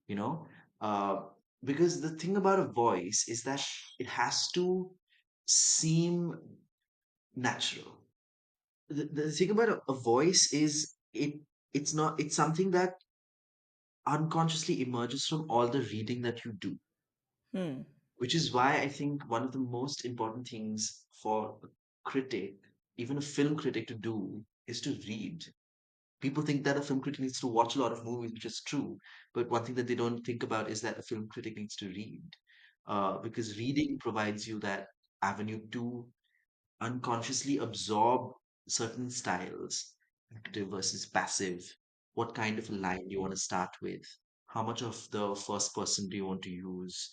you know uh, because the thing about a voice is that it has to seem natural. The thing about a voice is it's something that unconsciously emerges from all the reading that you do. Hmm. which is why I think one of the most important things for a critic, even a film critic, to do is to read. People think that a film critic needs to watch a lot of movies, which is true. But one thing that they don't think about is that a film critic needs to read, because reading provides you that avenue to unconsciously absorb certain styles, active versus passive, what kind of a line you want to start with, how much of the first person do you want to use,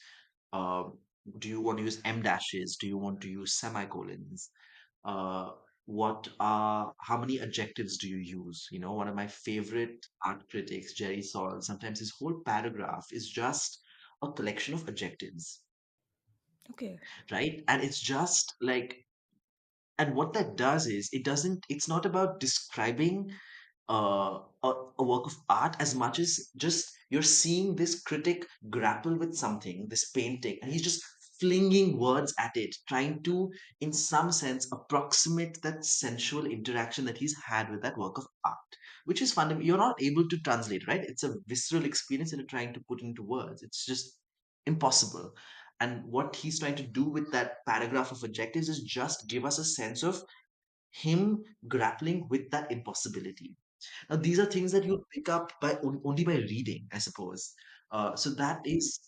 um, do you want to use M dashes, do you want to use semicolons, uh, how many adjectives do you use? One of my favorite art critics, Jerry Saul, sometimes his whole paragraph is just a collection of adjectives, Okay. right? And it's just like, and what that does is it's not about describing a work of art as much as just you're seeing this critic grapple with something, this painting, and he's just flinging words at it, trying to, in some sense, approximate that sensual interaction that he's had with that work of art, which is fundamental. You're not able to translate, right? It's a visceral experience, and you're trying to put into words. It's just impossible. And what he's trying to do with that paragraph of adjectives is just give us a sense of him grappling with that impossibility. Now, these are things that you pick up only by reading, I suppose. So that is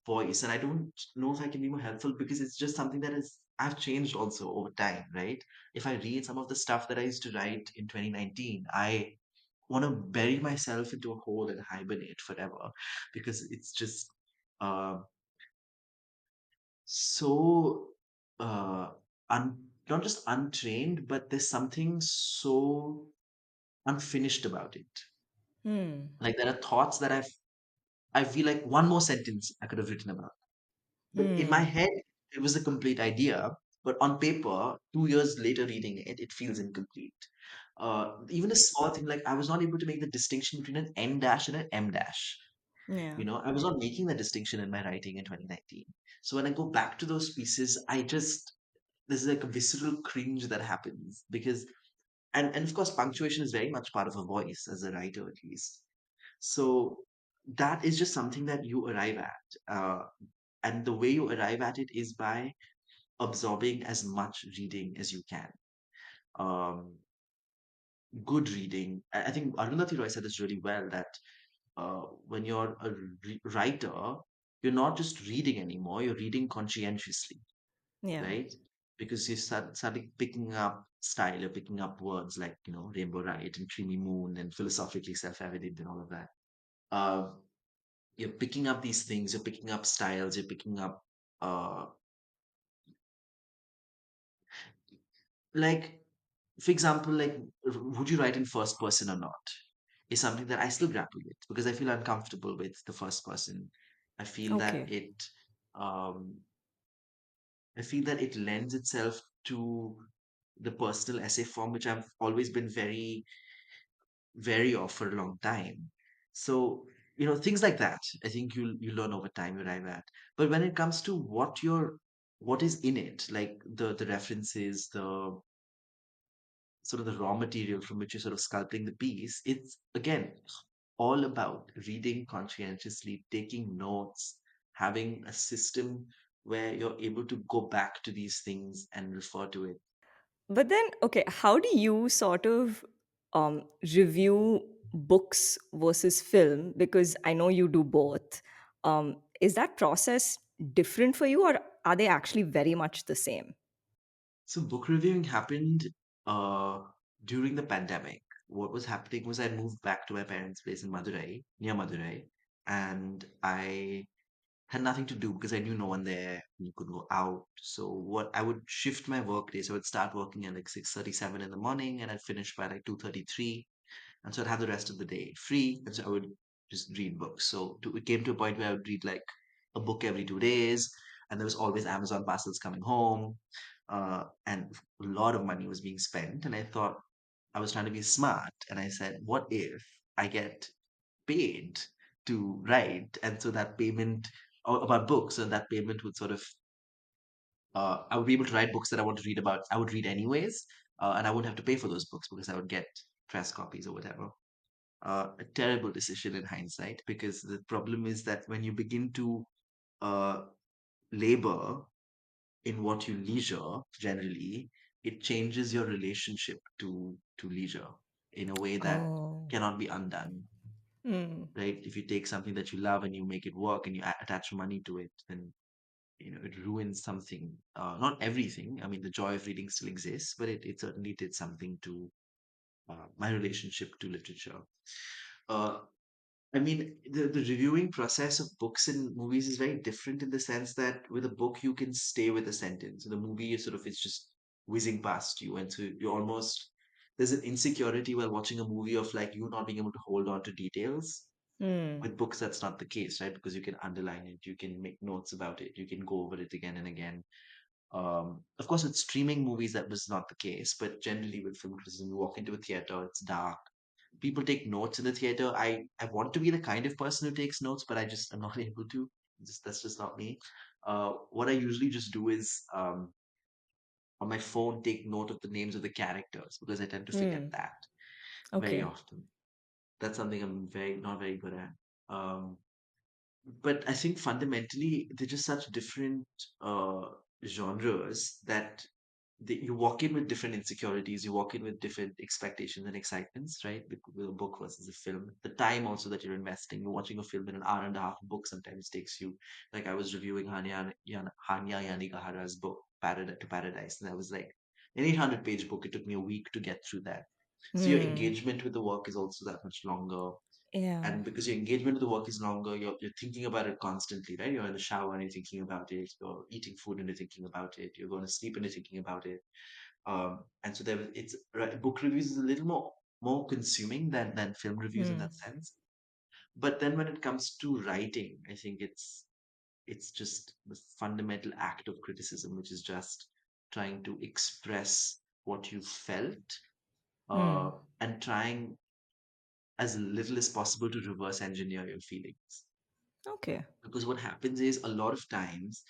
voice, and I don't know if I can be more helpful because it's just something that is I've changed also over time, right? If I read some of the stuff that I used to write in 2019, I want to bury myself into a hole and hibernate forever because it's just uh, so not just untrained, but there's something so unfinished about it. Hmm. Like there are thoughts that I feel like one more sentence I could have written about. But in my Hmm. head, it was a complete idea. But on paper, 2 years later reading it, it feels incomplete. Even a small thing like I was not able to make the distinction between an N dash and an M dash. Yeah. I was not making that distinction in my writing in 2019. So when I go back to those pieces, there's like a visceral cringe that happens because, and of course, punctuation is very much part of a voice as a writer, at least. So that is just something that you arrive at. And the way you arrive at it is by absorbing as much reading as you can. Um, Good reading. I think Arundathi Roy said this really well that when you're a writer, you're not just reading anymore, you're reading conscientiously, Yeah. right? Because you suddenly picking up style, you're picking up words like, rainbow light and creamy moon and philosophically self-evident and all of that. Uh, you're picking up these things, you're picking up styles, you're picking up uh, like for example, like would you write in first person or not is something that I still grapple with because I feel uncomfortable with the first person. I feel that Okay. um it lends itself to the personal essay form, which I've always been very, very off for a long time. So, things like that, I think you learn over time, you arrive at. But when it comes to what is in it, like the references, the sort of the raw material from which you're sort of sculpting the piece, it's again all about reading conscientiously, taking notes, having a system where you're able to go back to these things and refer to it. But then, okay, how do you sort of review books versus film? Because I know you do both. Is that process different for you, or are they actually very much the same? So book reviewing happened during the pandemic. What was happening was I moved back to my parents' place in Madurai, near Madurai, and I had nothing to do because I knew no one there. You could go out. So what I would shift my work days. I would start working at like 6:37 in the morning, and I'd finish by like 2:33, and so I'd have the rest of the day free, and so I would just read books. It came to a point where I would read like a book every 2 days, and there was always Amazon parcels coming home, and a lot of money was being spent. And I thought I was trying to be smart, and I said, what if I get paid to write, and so that payment about books, and that payment would sort of I would be able to write books that I want to read about. I would read anyways, and I wouldn't have to pay for those books because I would get press copies or whatever. A terrible decision in hindsight because the problem is that when you begin to uh, labor in what you leisure generally, it changes your relationship to leisure in a way that Oh. cannot be undone. Hmm. Right? If you take something that you love and you make it work and you attach money to it, then it ruins something. Not everything. I mean, the joy of reading still exists, but it certainly did something to my relationship to literature. Uh, I mean, the reviewing process of books and movies is very different in the sense that with a book you can stay with a sentence. The movie is sort of it's just whizzing past you, and so you almost there's an insecurity while watching a movie of like you not being able to hold on to details. Hmm. With books, that's not the case, right? Because you can underline it, you can make notes about it, you can go over it again and again. Of course, with streaming movies, that was not the case, but generally with film criticism, you walk into a theater, it's dark. People take notes in the theater. I want to be the kind of person who takes notes, but I just am not able to. That's just not me. What I usually just do is on my phone take note of the names of the characters because I tend to forget Hmm. that very Okay. often. That's something I'm very not very good at. Um, but I think fundamentally they're just such different uh, genres that you walk in with different insecurities, you walk in with different expectations and excitements, right? With a book versus a film. The time also that you're investing, you're watching a film in an hour and a half. A book sometimes takes you, like I was reviewing Hanya Yanagihara's book, to Paradise, and I was like, an 800-page book. It took me a week to get through that. So your Hmm. engagement with the work is also that much longer, Yeah. and because your engagement with the work is longer, you're thinking about it constantly, right? You're in the shower and you're thinking about it, you're eating food and you're thinking about it, you're going to sleep and you're thinking about it. And so it's right, book reviews is a little more consuming than film reviews in Hmm. that sense. But then when it comes to writing, I think it's just the fundamental act of criticism, which is just trying to express what you felt, uh, Hmm. and trying as little as possible to reverse engineer your feelings. Okay. Because what happens is a lot of times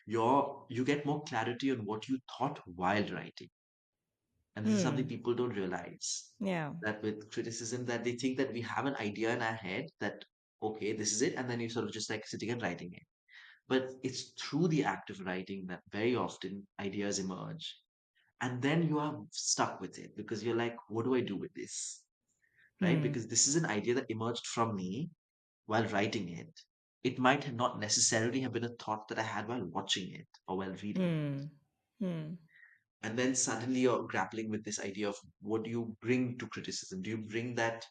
you get more clarity on what you thought while writing. And this is something Hmm. people don't realize. Yeah. That with criticism, that they think that we have an idea in our head that, okay, this is it, and then you sort of just like sitting and writing it. But it's through the act of writing that very often ideas emerge. And then you are stuck with it because you're like, what do I do with this? Right? Hmm. Because this is an idea that emerged from me while writing it. It might have not necessarily have been a thought that I had while watching it or while reading it. Hmm. Hmm. And then suddenly you're grappling with this idea of what do you bring to criticism? Do you bring that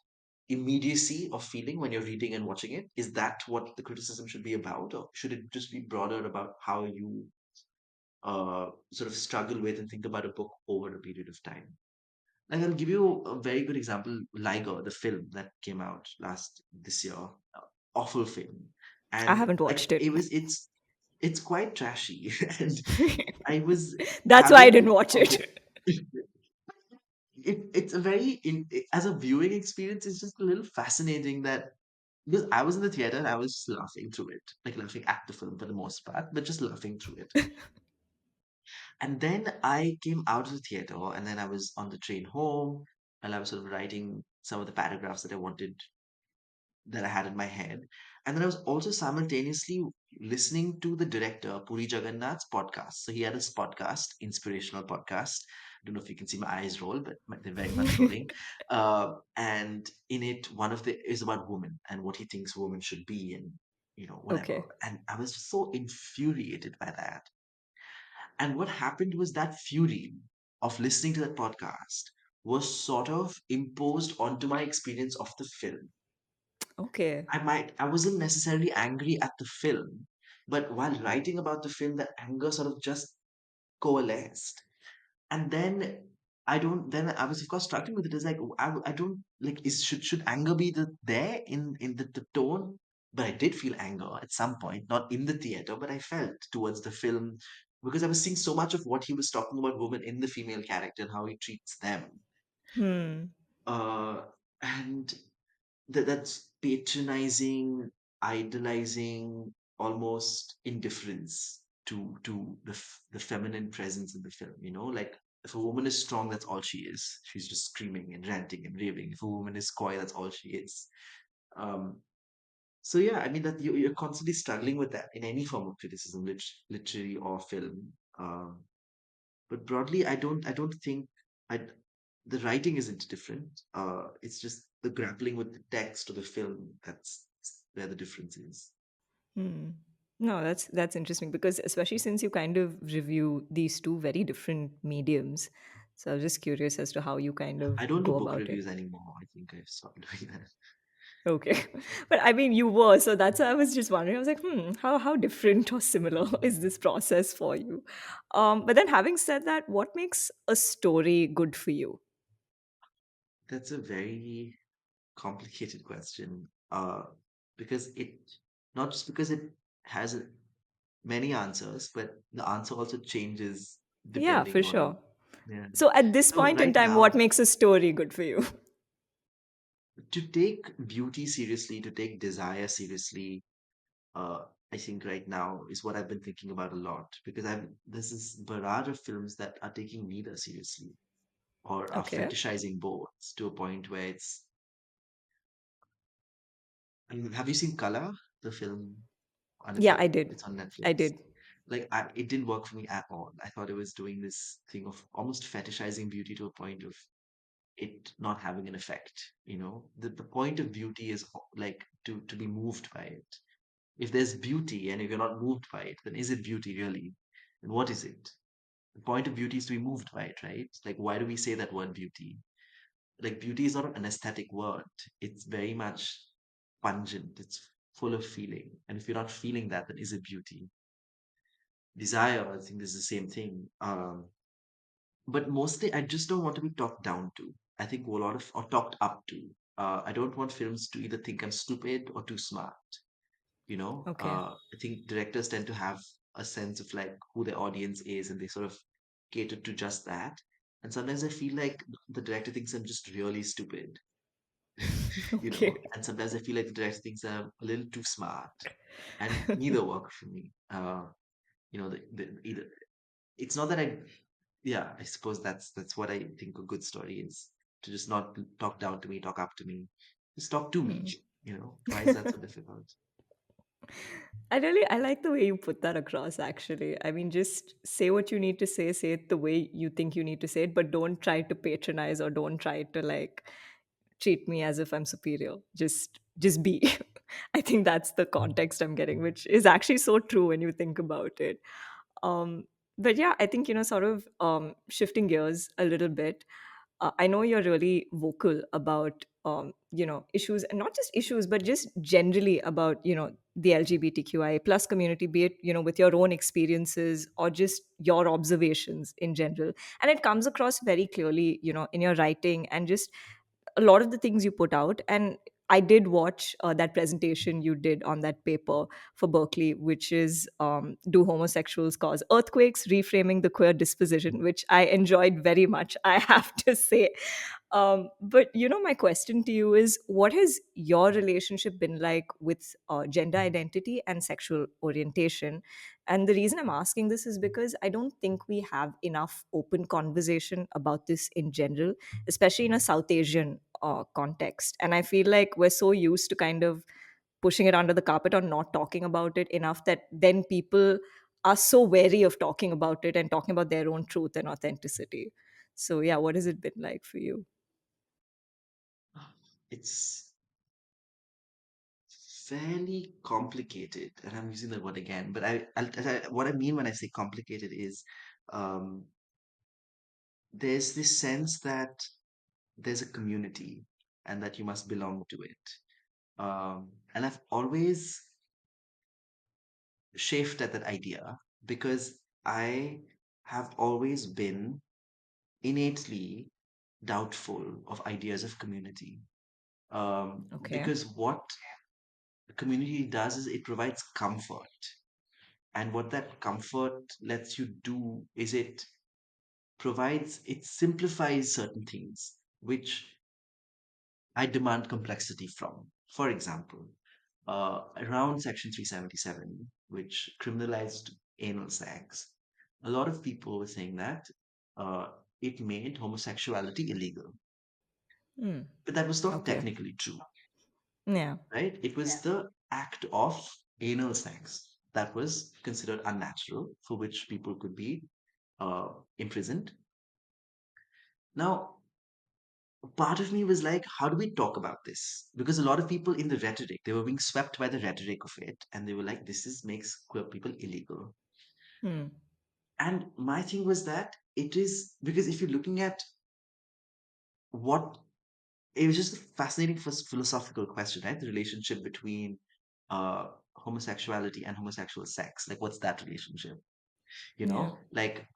immediacy of feeling when you're reading and watching it? Is that what the criticism should be about? Or should it just be broader about how you sort of struggle with and think about a book over a period of time? Like I'll give you a very good example, Liger, the film that came out last this year. Awful film. I And haven't like watched it. it's quite trashy. And I was That's why I didn't having watch a bit it. it's a as a viewing experience, it's just a little fascinating that because I was in the theater and I was just laughing through it, like laughing at the film for the most part, but just laughing through it. And then I came out of the theater and then I was on the train home and I was sort of writing some of the paragraphs that I wanted that I had in my head. And then I was also simultaneously listening to the director, Puri Jagannath's podcast. So he had this podcast, inspirational podcast. I don't know if you can see my eyes roll, but they're very much rolling. And in it, one of the is about women and what he thinks women should be and whatever. Okay. And I was so infuriated by that. And what happened was that fury of listening to that podcast was sort of imposed onto my experience of the film. Okay. I wasn't necessarily angry at the film, but while writing about the film, that anger sort of just coalesced. And then then I was of course struggling with it. It's like I don't like should anger be there in the tone? But I did feel anger at some point, not in the theater, but I felt towards the film because I was seeing so much of what he was talking about women in the female character and how he treats them. Hmm. Uh, and that's patronizing, idolizing, almost indifference to the feminine presence in the film. Like if a woman is strong, that's all she is. She's just screaming and ranting and raving. If a woman is coy, that's all she is. Um, So yeah, I mean that you're constantly struggling with that in any form of criticism, literary or film. But broadly, I don't think I the writing isn't different. It's just the grappling with the text of the film that's where the difference is. Hmm. No, that's interesting because especially since you kind of review these two very different mediums. So I was just curious as to how you kind of I don't do go book about it. reviews anymore. I think I've stopped doing that. Okay. But I mean, you were, so that's why I was just wondering. I was like, how different or similar is this process for you? But then having said that, what makes a story good for you? That's a very complicated question. Because it not just because it has many answers, but the answer also changes Yeah, depending for on, sure. yeah. So at this So point in right time, what now, makes a story good for you? to take beauty seriously, to take desire seriously, uh, I think right now is what I've been thinking about a lot because I've this is barrage of films that are taking neither seriously or are Okay. fetishizing both to a point where it's. I mean, have you seen Qala, the film? Yeah, Anita? I did. It's on I Netflix. did. It didn't work for me at all. I thought it was doing this thing of almost fetishizing beauty to a point of it not having an effect. The point of beauty is like to be moved by it. If there's beauty and if you're not moved by it, then is it beauty really? And what is it? The point of beauty is to be moved by it, right? Like, why do we say that word beauty? Like, beauty is not an aesthetic word. It's very much pungent. It's full of feeling. And if you're not feeling that, then is it beauty? Desire, I think, is the same thing. But mostly, I just don't want to be talked down to. I think a lot of, or talked up to. I don't want films to either think I'm stupid or too smart. Okay. I think directors tend to have a sense of like who their audience is, and they sort of cater to just that. And sometimes I feel like the director thinks I'm just really stupid, Okay. and sometimes I feel like the director thinks I'm a little too smart, and neither work for me. Either it's not that yeah, I suppose that's what I think a good story is, to just not talk down to me, talk up to me, just talk to me. Hmm. Why is that so difficult? I like the way you put that across actually. I mean, just say what you need to say it the way you think you need to say it, but don't try to patronize or don't try to like treat me as if I'm superior. Just be. I think that's the context I'm getting, which is actually so true when you think about it. Um, but yeah, I think, sort of shifting gears a little bit. I know you're really vocal about, issues, and not just issues, but just generally about, the LGBTQI plus community, be it, with your own experiences or just your observations in general. And it comes across very clearly, in your writing and just a lot of the things you put out. And I did watch that presentation you did on that paper for Berkeley, which is Do Homosexuals Cause Earthquakes? Reframing the Queer Disposition, which I enjoyed very much, I have to say. But, my question to you is what has your relationship been like with gender identity and sexual orientation? And the reason I'm asking this is because I don't think we have enough open conversation about this in general, especially in a South Asian context. And I feel like we're so used to kind of pushing it under the carpet or not talking about it enough that then people are so wary of talking about it and talking about their own truth and authenticity. So, yeah, what has it been like for you? It's fairly complicated, and I'm using that word again. But what I mean when I say complicated is, um, there's this sense that there's a community and that you must belong to it. And I've always chafed at that idea because I have always been innately doubtful of ideas of community. Okay. Because what a community does is it provides comfort. And what that comfort lets you do is it simplifies certain things, which I demand complexity from. For example, around Section 377, which criminalized anal sex, a lot of people were saying that uh, it made homosexuality illegal. Hmm. But that was not Okay. technically true, Yeah. right? It was the act of anal sex that was considered unnatural, for which people could be uh, imprisoned. Now, part of me was like, how do we talk about this? Because a lot of people in the rhetoric, they were being swept by the rhetoric of it, and they were like, this is makes queer people illegal. Hmm. And my thing was that it is because if you're looking at what it was just a fascinating philosophical question, right? The relationship between homosexuality and homosexual sex. Like, what's that relationship? You Yeah. know, like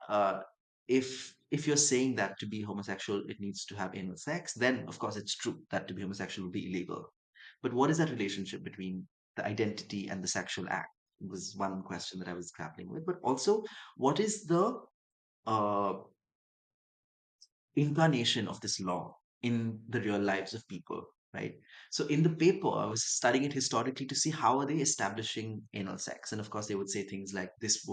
if you're saying that to be homosexual, it needs to have anal sex, then of course it's true that to be homosexual would be illegal. But what is that relationship between the identity and the sexual act? Was one question that I was grappling with. But also, what is the uh, incarnation of this law in the real lives of people, right? So in the paper, I was studying it historically to see how are they establishing anal sex. And of course, they would say things like this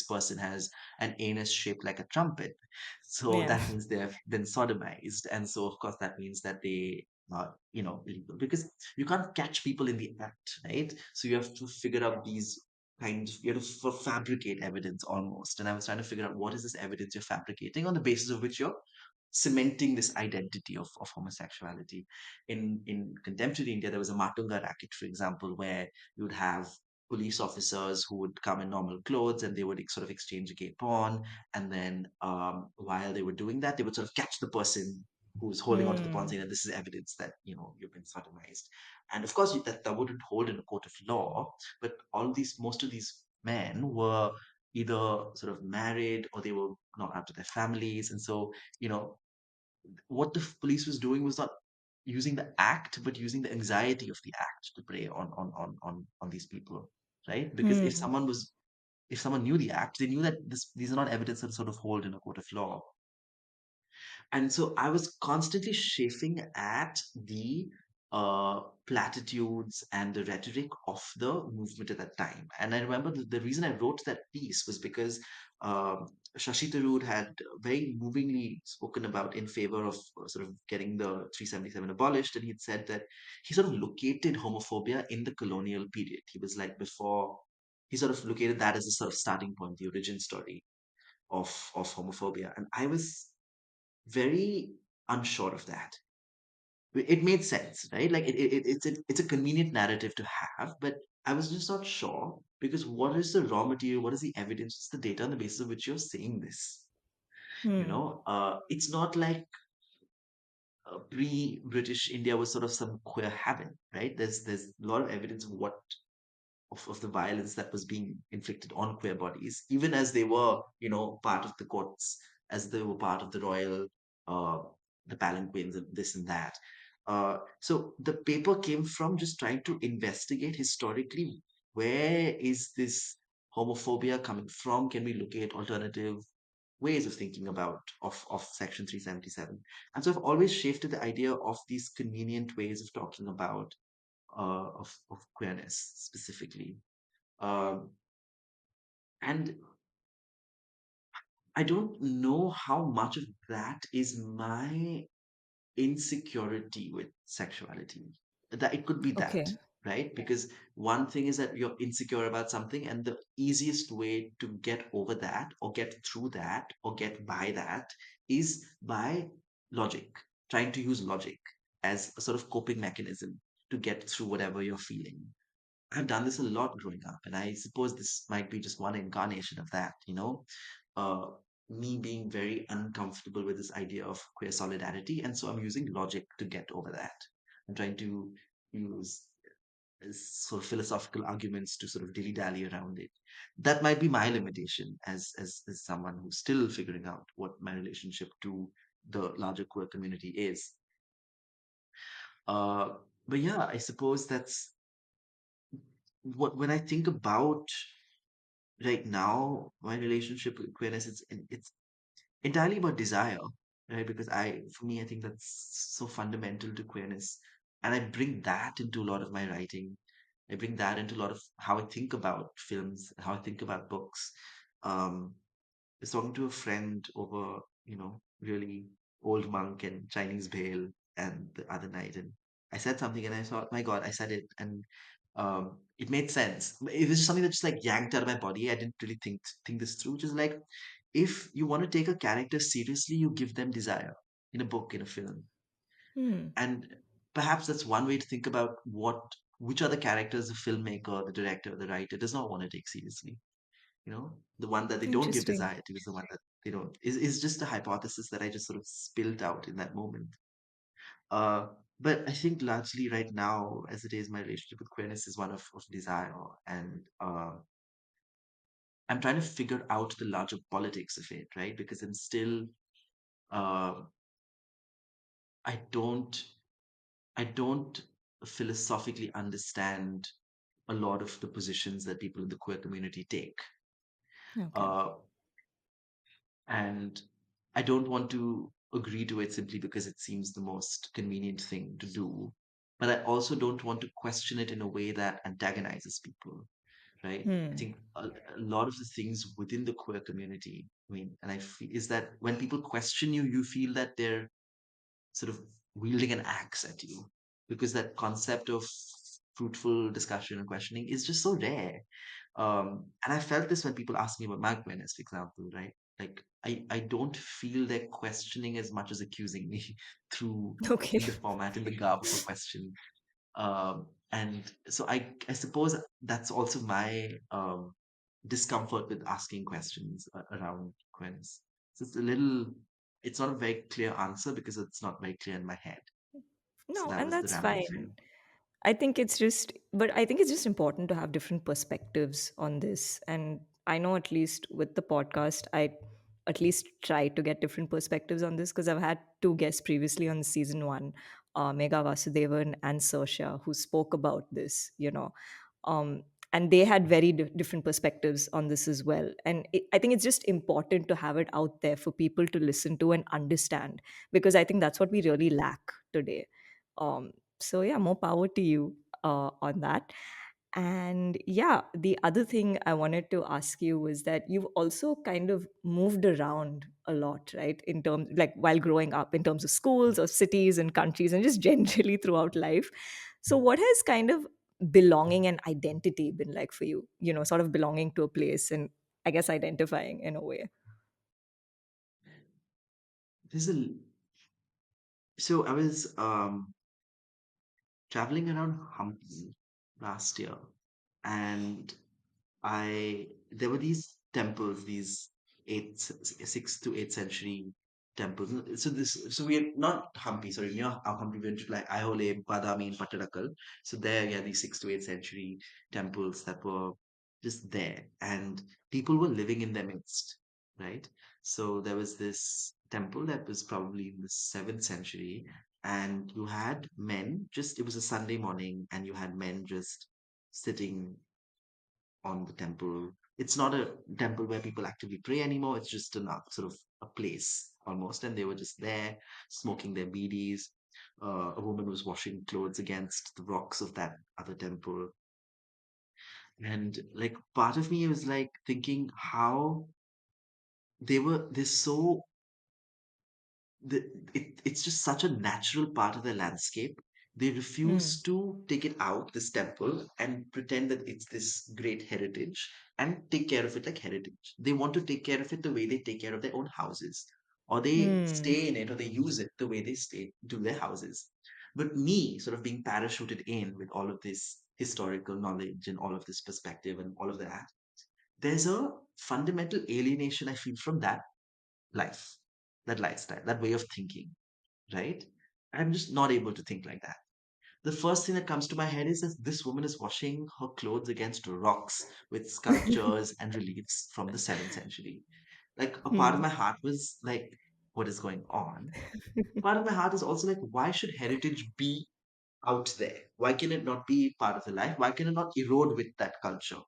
person has an anus shaped like a trumpet. So Yeah. that means they have been sodomized. And so of course that means that they are, illegal because you can't catch people in the act, right? So you have to figure out these you have to fabricate evidence almost. And I was trying to figure out what is this evidence you're fabricating on the basis of which you're cementing this identity of homosexuality. In contemporary India, there was a Matunga racket, for example, where you would have police officers who would come in normal clothes and they would sort of exchange gay porn. And then while they were doing that, they would sort of catch the person who's holding onto the porn Hmm. saying that this is evidence that, you've been sodomized. And of course, that wouldn't hold in a court of law, but most of these men were either sort of married or they were not out to their families. And so, you know, what the police was doing was not using the act, but using the anxiety of the act to prey on these people, right? Because Hmm. if someone knew the act, they knew that these are not evidence that sort of hold in a court of law. And so I was constantly chafing at the platitudes and the rhetoric of the movement at that time. And I remember the reason I wrote that piece was because um, Shashi Tharoor had very movingly spoken about in favor of sort of getting the 377 abolished. And he'd said that he sort of located homophobia in the colonial period. He was like, before, he sort of located that as a sort of starting point, the origin story of homophobia. And I was very unsure of that. It made sense, right? Like it's a convenient narrative to have, but I was just not sure because what is the raw material? What is the evidence? What's the data on the basis of which you're saying this? Hmm. It's not like pre-British India was sort of some queer heaven, right? There's a lot of evidence of the violence that was being inflicted on queer bodies, even as they were, part of the courts, as they were part of the royal, uh, the palanquins, and this and that. So the paper came from just trying to investigate historically where is this homophobia coming from? Can we locate alternative ways of thinking of Section 377? And so I've always shifted the idea of these convenient ways of talking about of queerness specifically. Um, and I don't know how much of that is my insecurity with sexuality. That it could be that, Okay. right? Because one thing is that you're insecure about something, and the easiest way to get over that, or get through that, or get by that is by logic, trying to use logic as a sort of coping mechanism to get through whatever you're feeling. I've done this a lot growing up, and I suppose this might be just one incarnation of that. Uh, Me being very uncomfortable with this idea of queer solidarity, and so I'm using logic to get over that. I'm trying to use sort of philosophical arguments to sort of dilly-dally around it. That might be my limitation as someone who's still figuring out what my relationship to the larger queer community is. Uh, but yeah, I suppose that's what when I think about right now my relationship with queerness, it's entirely about desire, right? Because for me, I think that's so fundamental to queerness, and I bring that into a lot of my writing. I bring that into a lot of how I think about films, how I think about books. um I was talking to a friend over, really old monk and Chinese bale and the other night, and I said something and I thought, my God, I said it, and It made sense. It was just something that just like yanked out of my body. I didn't really think this through. Just like, if you want to take a character seriously, you give them desire in a book, in a film. Hmm. And perhaps that's one way to think about which are the characters the filmmaker, the director, the writer does not want to take seriously. The one that they don't give Interesting. desire to is the one that they don't. Is just a hypothesis that I just sort of spilled out in that moment. Uh, but I think largely right now, as it is, my relationship with queerness is one of desire, and I'm trying to figure out the larger politics of it, right? Because I'm still, uh, I don't, I don't philosophically understand a lot of the positions that people in the queer community take. Okay. Uh, and I don't want to agree to it simply because it seems the most convenient thing to do. But I also don't want to question it in a way that antagonizes people, right? I Hmm. think a lot of the things within the queer community, I mean, and I feel is that when people question you, you feel that they're sort of wielding an axe at you, because that concept of fruitful discussion and questioning is just so rare. And I felt this when people ask me about my queerness, for example, right? Like I don't feel they're questioning as much as accusing me through Okay. in the format, in the garb of a question. And so I suppose that's also my discomfort with asking questions around queerness. So it's not a very clear answer because it's not very clear in my head. So No, that and was the that's ramble for fine. you. I think it's just important to have different perspectives on this. And I know at least with the podcast, I at least try to get different perspectives on this because I've had two guests previously on season one, Megha Vasudevan and Sersha, who spoke about this, Um, and they had very different perspectives on this as well. And I think it's just important to have it out there for people to listen to and understand, because I think that's what we really lack today. So yeah, more power to you on that. And yeah, the other thing I wanted to ask you was that you've also kind of moved around a lot, right? In terms, like while growing up, in terms of schools or cities and countries, and just generally throughout life. So what has kind of belonging and identity been like for you? Sort of belonging to a place and I guess identifying in a way. There's a so I was traveling around Hampi last year, and I there were these temples, these sixth to eighth century temples. So we are not Hampi, sorry, near Hampi, we went to like Aihole, Badami, and Pattadakal. So there, yeah, these sixth to eighth century temples that were just there, and people were living in their midst, right? So there was this temple that was probably in the seventh century, and you had men just, it was a Sunday morning, and you had men just sitting on the temple. It's not a temple where people actively pray anymore. It's just a sort of a place almost. And they were just there smoking their beedies. A woman was washing clothes against the rocks of that other temple. And like part of me was like thinking how they're so it's just such a natural part of the landscape. They Mm, refuse to take it out, this temple, and pretend that it's this great heritage and take care of it like heritage. They want to take care of it the way they take care of their own houses, or they mm, stay in it, or they use it the way they do their houses. But me, sort of being parachuted in with all of this historical knowledge and all of this perspective and all of that, there's a fundamental alienation I feel from that life, that lifestyle, that way of thinking, right? I'm just not able to think like that. The first thing that comes to my head is that this woman is washing her clothes against rocks with sculptures and reliefs from the 7th century. Like, a part of mm, my heart was like, what is going on? Part of my heart is also like, why should heritage be out there? Why can it not be part of the life? Why can it not erode with that culture?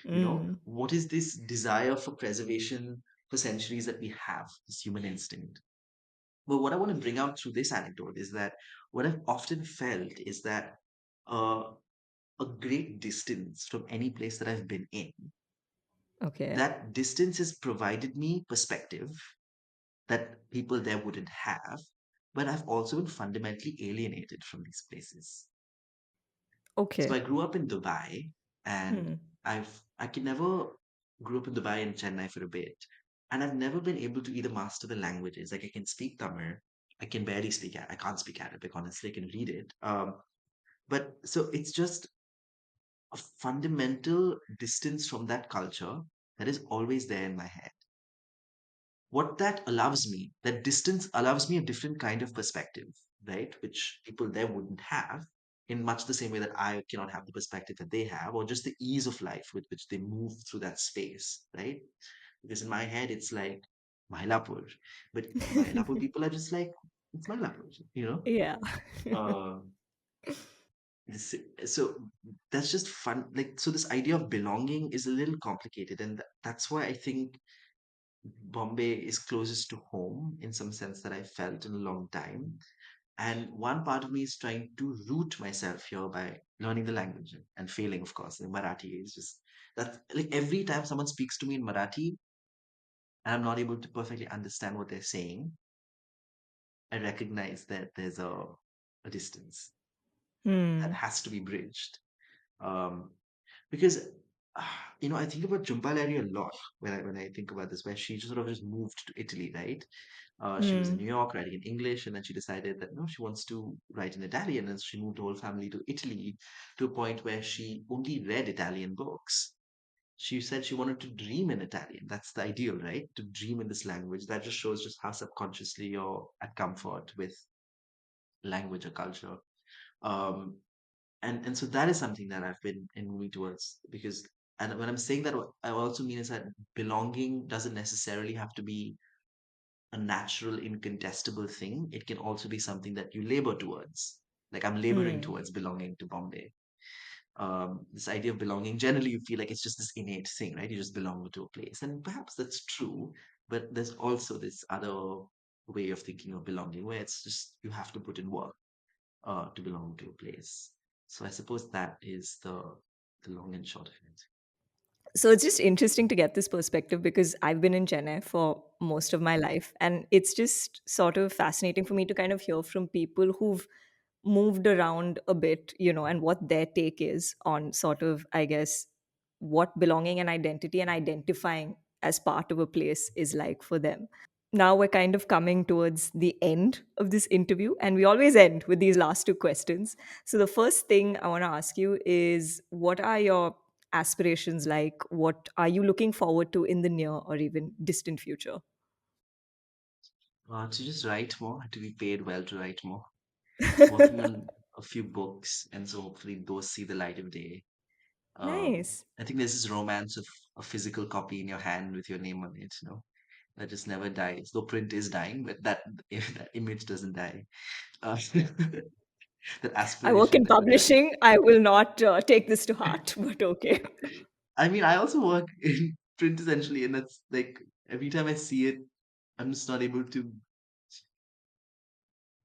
mm. What is this desire for preservation for centuries that we have, this human instinct? But what I want to bring out through this anecdote is that what I've often felt is that uh, a great distance from any place that I've been in, Okay. that distance has provided me perspective that people there wouldn't have, but I've also been fundamentally alienated from these places. So Okay. I grew up in Dubai, and Hmm. I can never grew up in Dubai and Chennai for a bit, and I've never been able to either master the languages. Like I can speak Tamil, I can barely speak. I can't speak Arabic, honestly. I can read it. But so it's just a fundamental distance from that culture that is always there in my head. What that allows me, that distance allows me a different kind of perspective, right? Which people there wouldn't have, in much the same way that I cannot have the perspective that they have, or just the ease of life with which they move through that space, right? Because in my head, it's like Mahilapur, but Mahilapur people are just like, it's Mahilapur, you know? Yeah. Uh, this- so that's just fun. Like, so this idea of belonging is a little complicated, and that's why I think Bombay is closest to home in some sense that I felt in a long time. And one part of me is trying to root myself here by learning the language and failing, of course. And Marathi is just that, like every time someone speaks to me in Marathi and I'm not able to perfectly understand what they're saying, I recognize that there's a distance that Hmm. has to be bridged. Um, because I think about Jhumpa a lot when I think about this, where she just sort of just moved to Italy, right? She was in Hmm. New York writing in English, and then she decided that no, she wants to write in Italian, and she moved the whole family to Italy to a point where she only read Italian books. She said she wanted to dream in Italian. That's the ideal, right? To dream in this language. That just shows just how subconsciously you're at comfort with language or culture. Um, and so that is something that I've been in moving towards because and when I'm saying that, what I also mean is that belonging doesn't necessarily have to be a natural, incontestable thing. It can also be something that you labor towards. Like I'm laboring Hmm. towards belonging to Bombay. This idea of belonging, generally, you feel like it's just this innate thing, right? You just belong to a place, and perhaps that's true. But there's also this other way of thinking of belonging, where it's just you have to put in work to belong to a place. So I suppose that is the long and short of it. So it's just interesting to get this perspective because I've been in Chennai for most of my life. And it's just sort of fascinating for me to kind of hear from people who've moved around a bit, and what their take is on sort of, I guess, what belonging and identity and identifying as part of a place is like for them. Now we're kind of coming towards the end of this interview, and we always end with these last two questions. So, the first thing I want to ask you is what are your aspirations like? What are you looking forward to in the near or even distant future? To just write more, to be paid well to write more. Working on a few books, and so hopefully those see the light of day. Nice. I think there's this romance of a physical copy in your hand with your name on it, that just never dies. Though print is dying, but that that image doesn't die. That I work aspiration in never dies. publishing. I will not take this to heart, but okay. I mean, I also work in print essentially, and that's like every time I see it, I'm just not able to.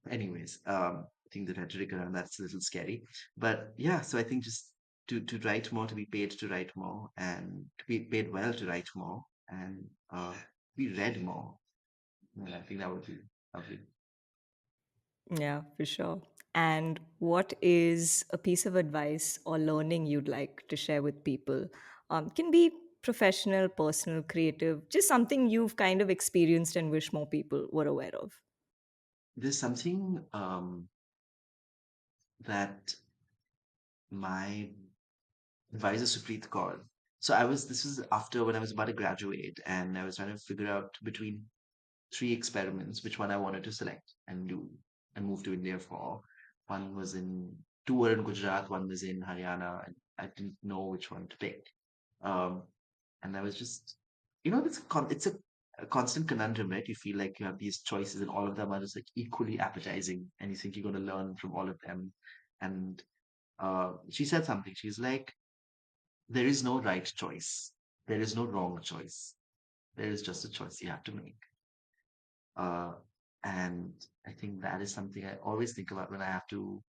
Anyways, I think the rhetoric around that's a little scary, but yeah. So I think just to write more, to be paid to write more, and to be paid well to write more, and be read more. And I think that would be lovely. Yeah, for sure. And what is a piece of advice or learning you'd like to share with people? Can be professional, personal, creative, just something you've kind of experienced and wish more people were aware of. There's something that my advisor Supreet called. So this was after when I was about to graduate, and I was trying to figure out between three experiments which one I wanted to select and do and move to India for. One was two were in Gujarat, one was in Haryana, and I didn't know which one to pick. Um, and I was just, it's a constant conundrum, right? You feel like you have these choices, and all of them are just like equally appetizing, and you think you're going to learn from all of them. And she said something. She's like, there is no right choice. There is no wrong choice. There is just a choice you have to make. Uh, and I think that is something I always think about when I have to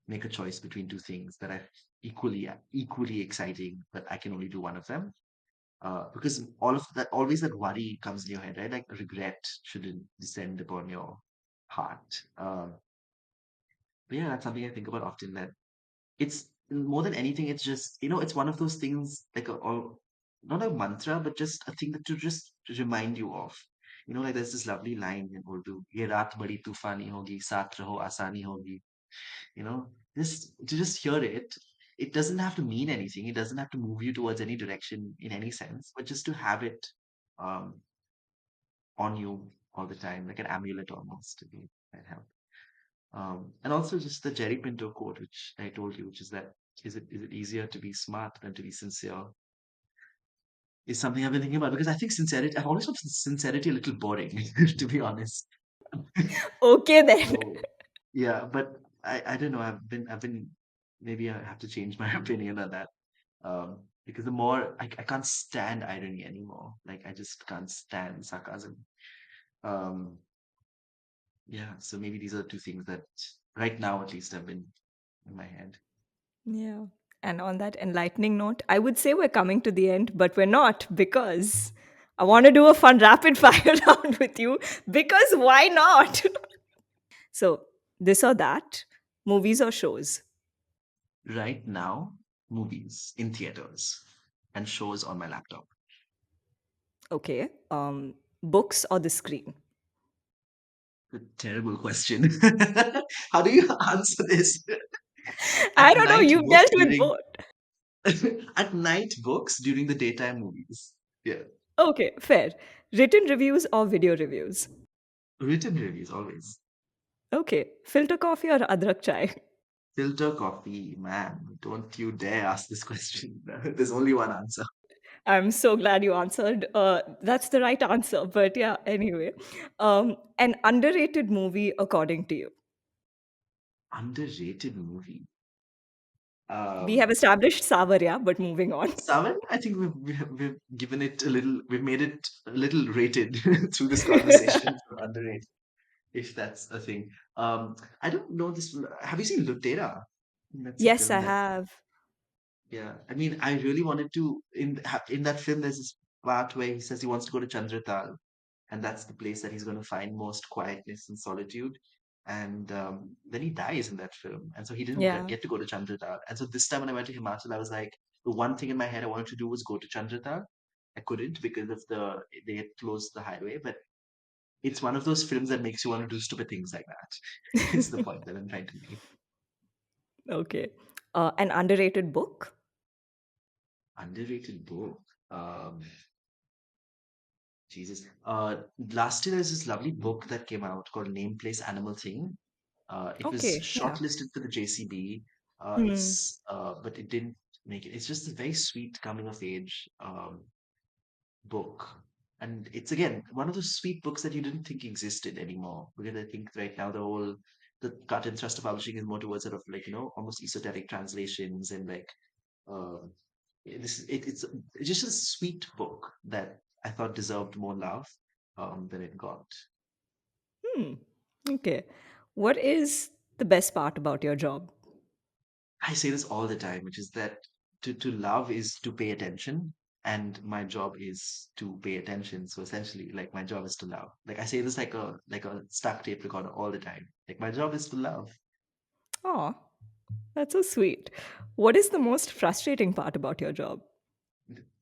make a choice between two things that are equally exciting, but I can only do one of them. Because all of that, always that worry comes in your head, right? Like regret shouldn't descend upon your heart. But yeah, that's something I think about often. That It's more than anything, it's just, it's one of those things like or not a mantra, but just a thing that to just remind you of. Like there's this lovely line in Urdu, ye raat badi tufani hogi, saath raho asani hogi. Just to just hear it, it doesn't have to mean anything. It doesn't have to move you towards any direction in any sense, but just to have it um, on you all the time, like an amulet almost to be that help. And also just the Jerry Pinto quote, which I told you, which is that is it easier to be smart than to be sincere? Is something I've been thinking about because I think sincerity. I've always found sincerity a little boring, to be honest. Okay, then. So yeah, but I don't know. I've been maybe I have to change my opinion on that. Because the more I can't stand irony anymore. Like I just can't stand sarcasm. Um, yeah, so maybe these are two things that right now at least have been in my head. Yeah. And on that enlightening note, I would say we're coming to the end, but we're not because I want to do a fun rapid fire round with you because why not? So, this or that, movies or shows? Right now, movies in theaters and shows on my laptop. Okay. Books or the screen? A terrible question. How do you answer this? I At don't know. night, You've books dealt with during both. at night, books during the daytime, movies. Yeah, Okay, fair. Written reviews or video reviews? written reviews always. Okay. Filter coffee or adrak chai? Filter coffee, man. Don't you dare ask this question. There's only one answer. I'm so glad you answered. That's the right answer. But yeah, anyway. An underrated movie according to you? Underrated movie. We have Um, established Saawariya, but moving on. Seven. I think we've given it a little. We've made it a little rated through this conversation for underrated, if that's a thing. I don't know this. Have you seen Lutera? That's a Yes, film I that. have. Yeah, I mean, I really wanted to. In that film, there's this part where he says he wants to go to Chandratal, and that's the place that he's going to find most quietness and solitude. And then he dies in that film, and so he didn't Yeah. get to go to Chandratal. And so this time when I went to Himachal, I was like, the one thing in my head I wanted to do was go to Chandratal. I couldn't because of they had closed the highway. But it's one of those films that makes you want to do stupid things like that. It's the point that I'm trying to make. Okay. An underrated book? Underrated book. Um, Jesus. Last year there's this lovely book that came out called Name Place Animal Thing. It was Okay. Yeah. shortlisted for the JCB. Hmm. But it didn't make it. It's just a very sweet coming of age book, and it's again one of those sweet books that you didn't think existed anymore. Because I think right now the cut and thrust of publishing is more towards sort of like almost esoteric translations and like um, it's just a sweet book that I thought deserved more love than it got. Hmm. Okay. What is the best part about your job? I say this all the time, which is that to love is to pay attention, and my job is to pay attention. So essentially, like my job is to love. Like I say this like a stuck tape recorder all the time. Like my job is to love. Oh, that's so sweet. What is the most frustrating part about your job?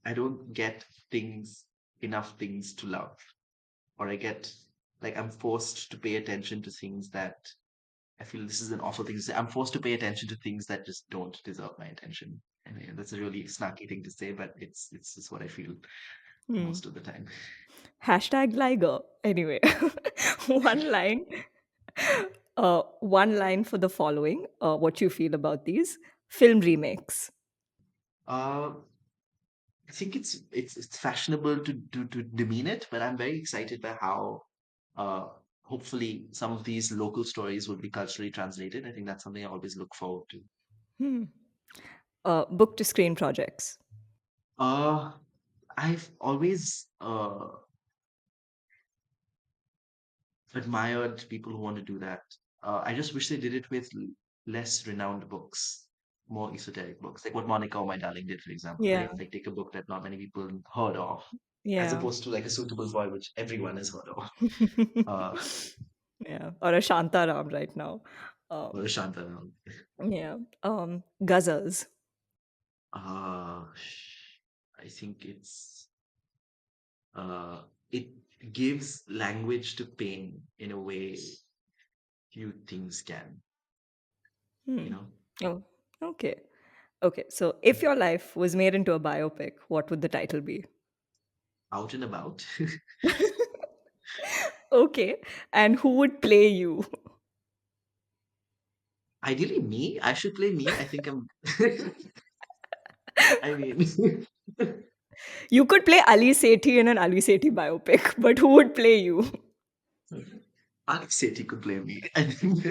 I don't get things enough things to love, or I get like I'm forced to pay attention to things that I feel this is an awful thing to say. I'm forced to pay attention to things that just don't deserve my attention. And that's a really snarky thing to say, but it's just what I feel Hmm. most of the time. Hashtag Liger. Anyway, one line. One line for the following. What you feel about these film remakes? Uh, I think it's fashionable to demean it, but I'm very excited by how uh, hopefully some of these local stories will be culturally translated. I think that's something I always look forward to. Hmm. Book to screen projects. Uh, I've always admired people who want to do that. I just wish they did it with less renowned books, more esoteric books, like what Monica or My Darling did, for example, Yeah. right? Like take a book that not many people heard of, as Yeah. opposed to like a Suitable Boy, which everyone has heard of. Uh, Yeah. Or a Shantaram right now. Or Shantanu. Yeah. Ghazals. I think uh, it gives language to pain in a way few things can, you Hmm. know, Oh, okay. Okay. So, if your life was made into a biopic, what would the title be? out and about. Okay. And who would play you? Ideally, me. I should play me. I think I'm. I mean, You could play Ali Sethi in an Ali Sethi biopic, but who would play you? Alex said he could play me. I think.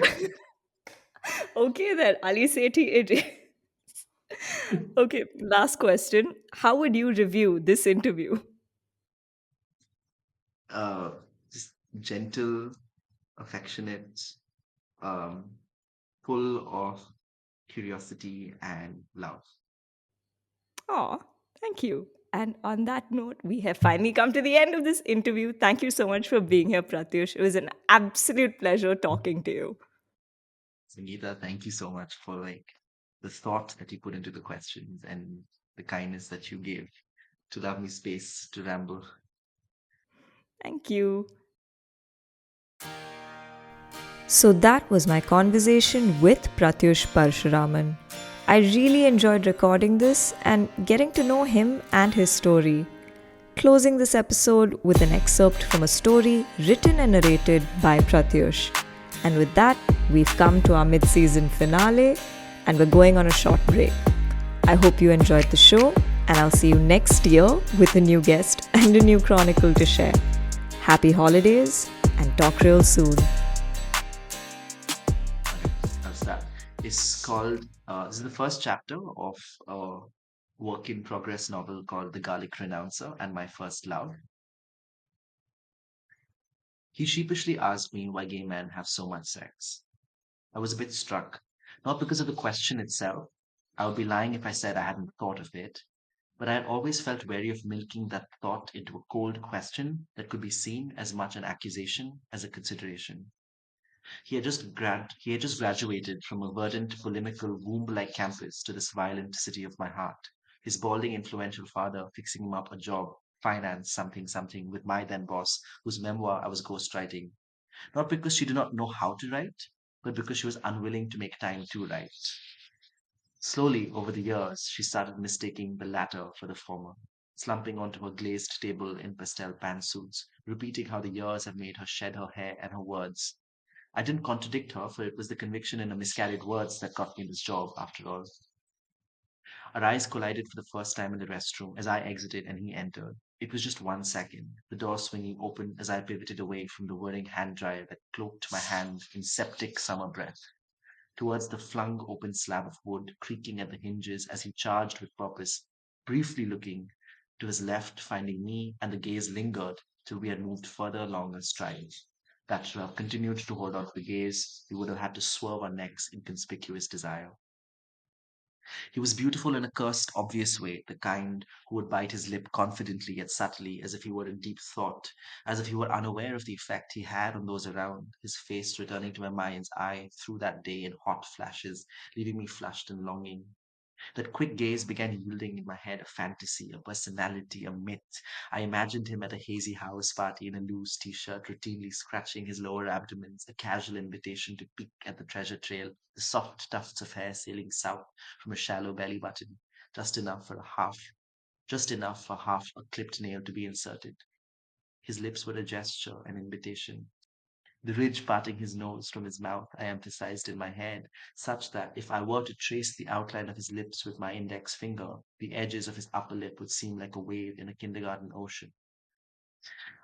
Okay, then Ali Sethi it is. Okay, last question. How would you review this interview? uh, just gentle, affectionate, um, full of curiosity and love. Aw, thank you. And on that note, we have finally come to the end of this interview. Thank you so much for being here, Pratyush. It was an absolute pleasure talking to you. Sangeeta, thank you so much for like the thought that you put into the questions and the kindness that you gave to allow me space to ramble. Thank you. So that was my conversation with Prathyush Parasuraman. I really enjoyed recording this and getting to know him and his story. Closing this episode with an excerpt from a story written and narrated by Prathyush. And with that, we've come to our mid season finale and we're going on a short break. I hope you enjoyed the show, and I'll see you next year with a new guest and a new chronicle to share. Happy holidays and talk real soon. How's that? It's called, this is the first chapter of a work in progress novel called The Garlic Renouncer and My First Love. He sheepishly asked me why gay men have so much sex. I was a bit struck, not because of the question itself. I would be lying if I said I hadn't thought of it, but I had always felt wary of milking that thought into a cold question that could be seen as much an accusation as a consideration. He had just graduated from a verdant, polemical, womb-like campus to this violent city of my heart. His balding, influential father fixing him up a job, finance, something, something, with my then boss, whose memoir I was ghostwriting. Not because she did not know how to write, but because she was unwilling to make time to write. Slowly, over the years, she started mistaking the latter for the former, slumping onto her glazed table in pastel pantsuits, repeating how the years have made her shed her hair and her words. I didn't contradict her, for it was the conviction in her miscarried words that got me this job, after all. Our eyes collided for the first time in the restroom as I exited and he entered. It was just 1 second, the door swinging open as I pivoted away from the whirring hand dryer that cloaked my hand in septic summer breath, towards the flung open slab of wood creaking at the hinges as he charged with purpose, briefly looking to his left, finding me, and the gaze lingered till we had moved further along our stride. That to have continued to hold on to the gaze, we would have had to swerve our necks in conspicuous desire. He was beautiful in a cursed, obvious way, the kind who would bite his lip confidently yet subtly, as if he were in deep thought, as if he were unaware of the effect he had on those around, his face returning to my mind's eye through that day in hot flashes, leaving me flushed and longing. That quick gaze began yielding in my head a fantasy, a personality, a myth. I imagined him at a hazy house party in a loose t-shirt, routinely scratching his lower abdomens, a casual invitation to peek at the treasure trail, the soft tufts of hair sailing south from a shallow belly button, just enough for half a clipped nail to be inserted. His lips were a gesture, an invitation. The ridge parting his nose from his mouth I emphasized in my head, such that if I were to trace the outline of his lips with my index finger, the edges of his upper lip would seem like a wave in a kindergarten ocean.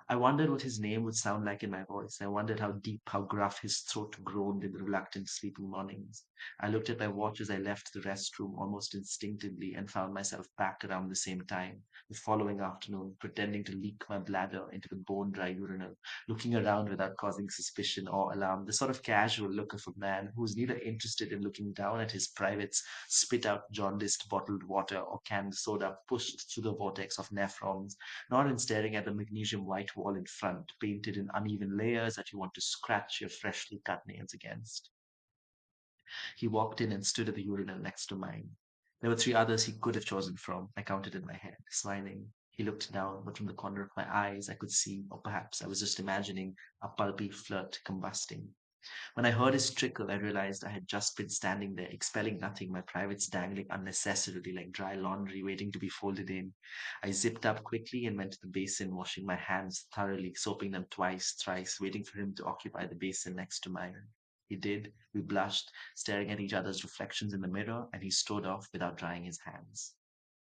I wondered what his name would sound like in my voice. I wondered how deep, how gruff his throat groaned in the reluctant sleeping mornings. I looked at my watch as I left the restroom almost instinctively and found myself back around the same time, the following afternoon, pretending to leak my bladder into the bone dry urinal, looking around without causing suspicion or alarm, the sort of casual look of a man who's neither interested in looking down at his privates, spit out jaundiced bottled water, or canned soda pushed through the vortex of nephrons, not in staring at the magnesium white wall in front, painted in uneven layers that you want to scratch your freshly cut nails against. He walked in and stood at the urinal next to mine. There were three others he could have chosen from. I counted in my head, smiling. He looked down, but from the corner of my eyes I could see, or perhaps I was just imagining, a pulpy flirt combusting. When I heard his trickle, I realized I had just been standing there, expelling nothing, my privates dangling unnecessarily like dry laundry waiting to be folded in. I zipped up quickly and went to the basin, washing my hands thoroughly, soaping them twice, thrice, waiting for him to occupy the basin next to mine. He did. We blushed, staring at each other's reflections in the mirror, and he strode off without drying his hands.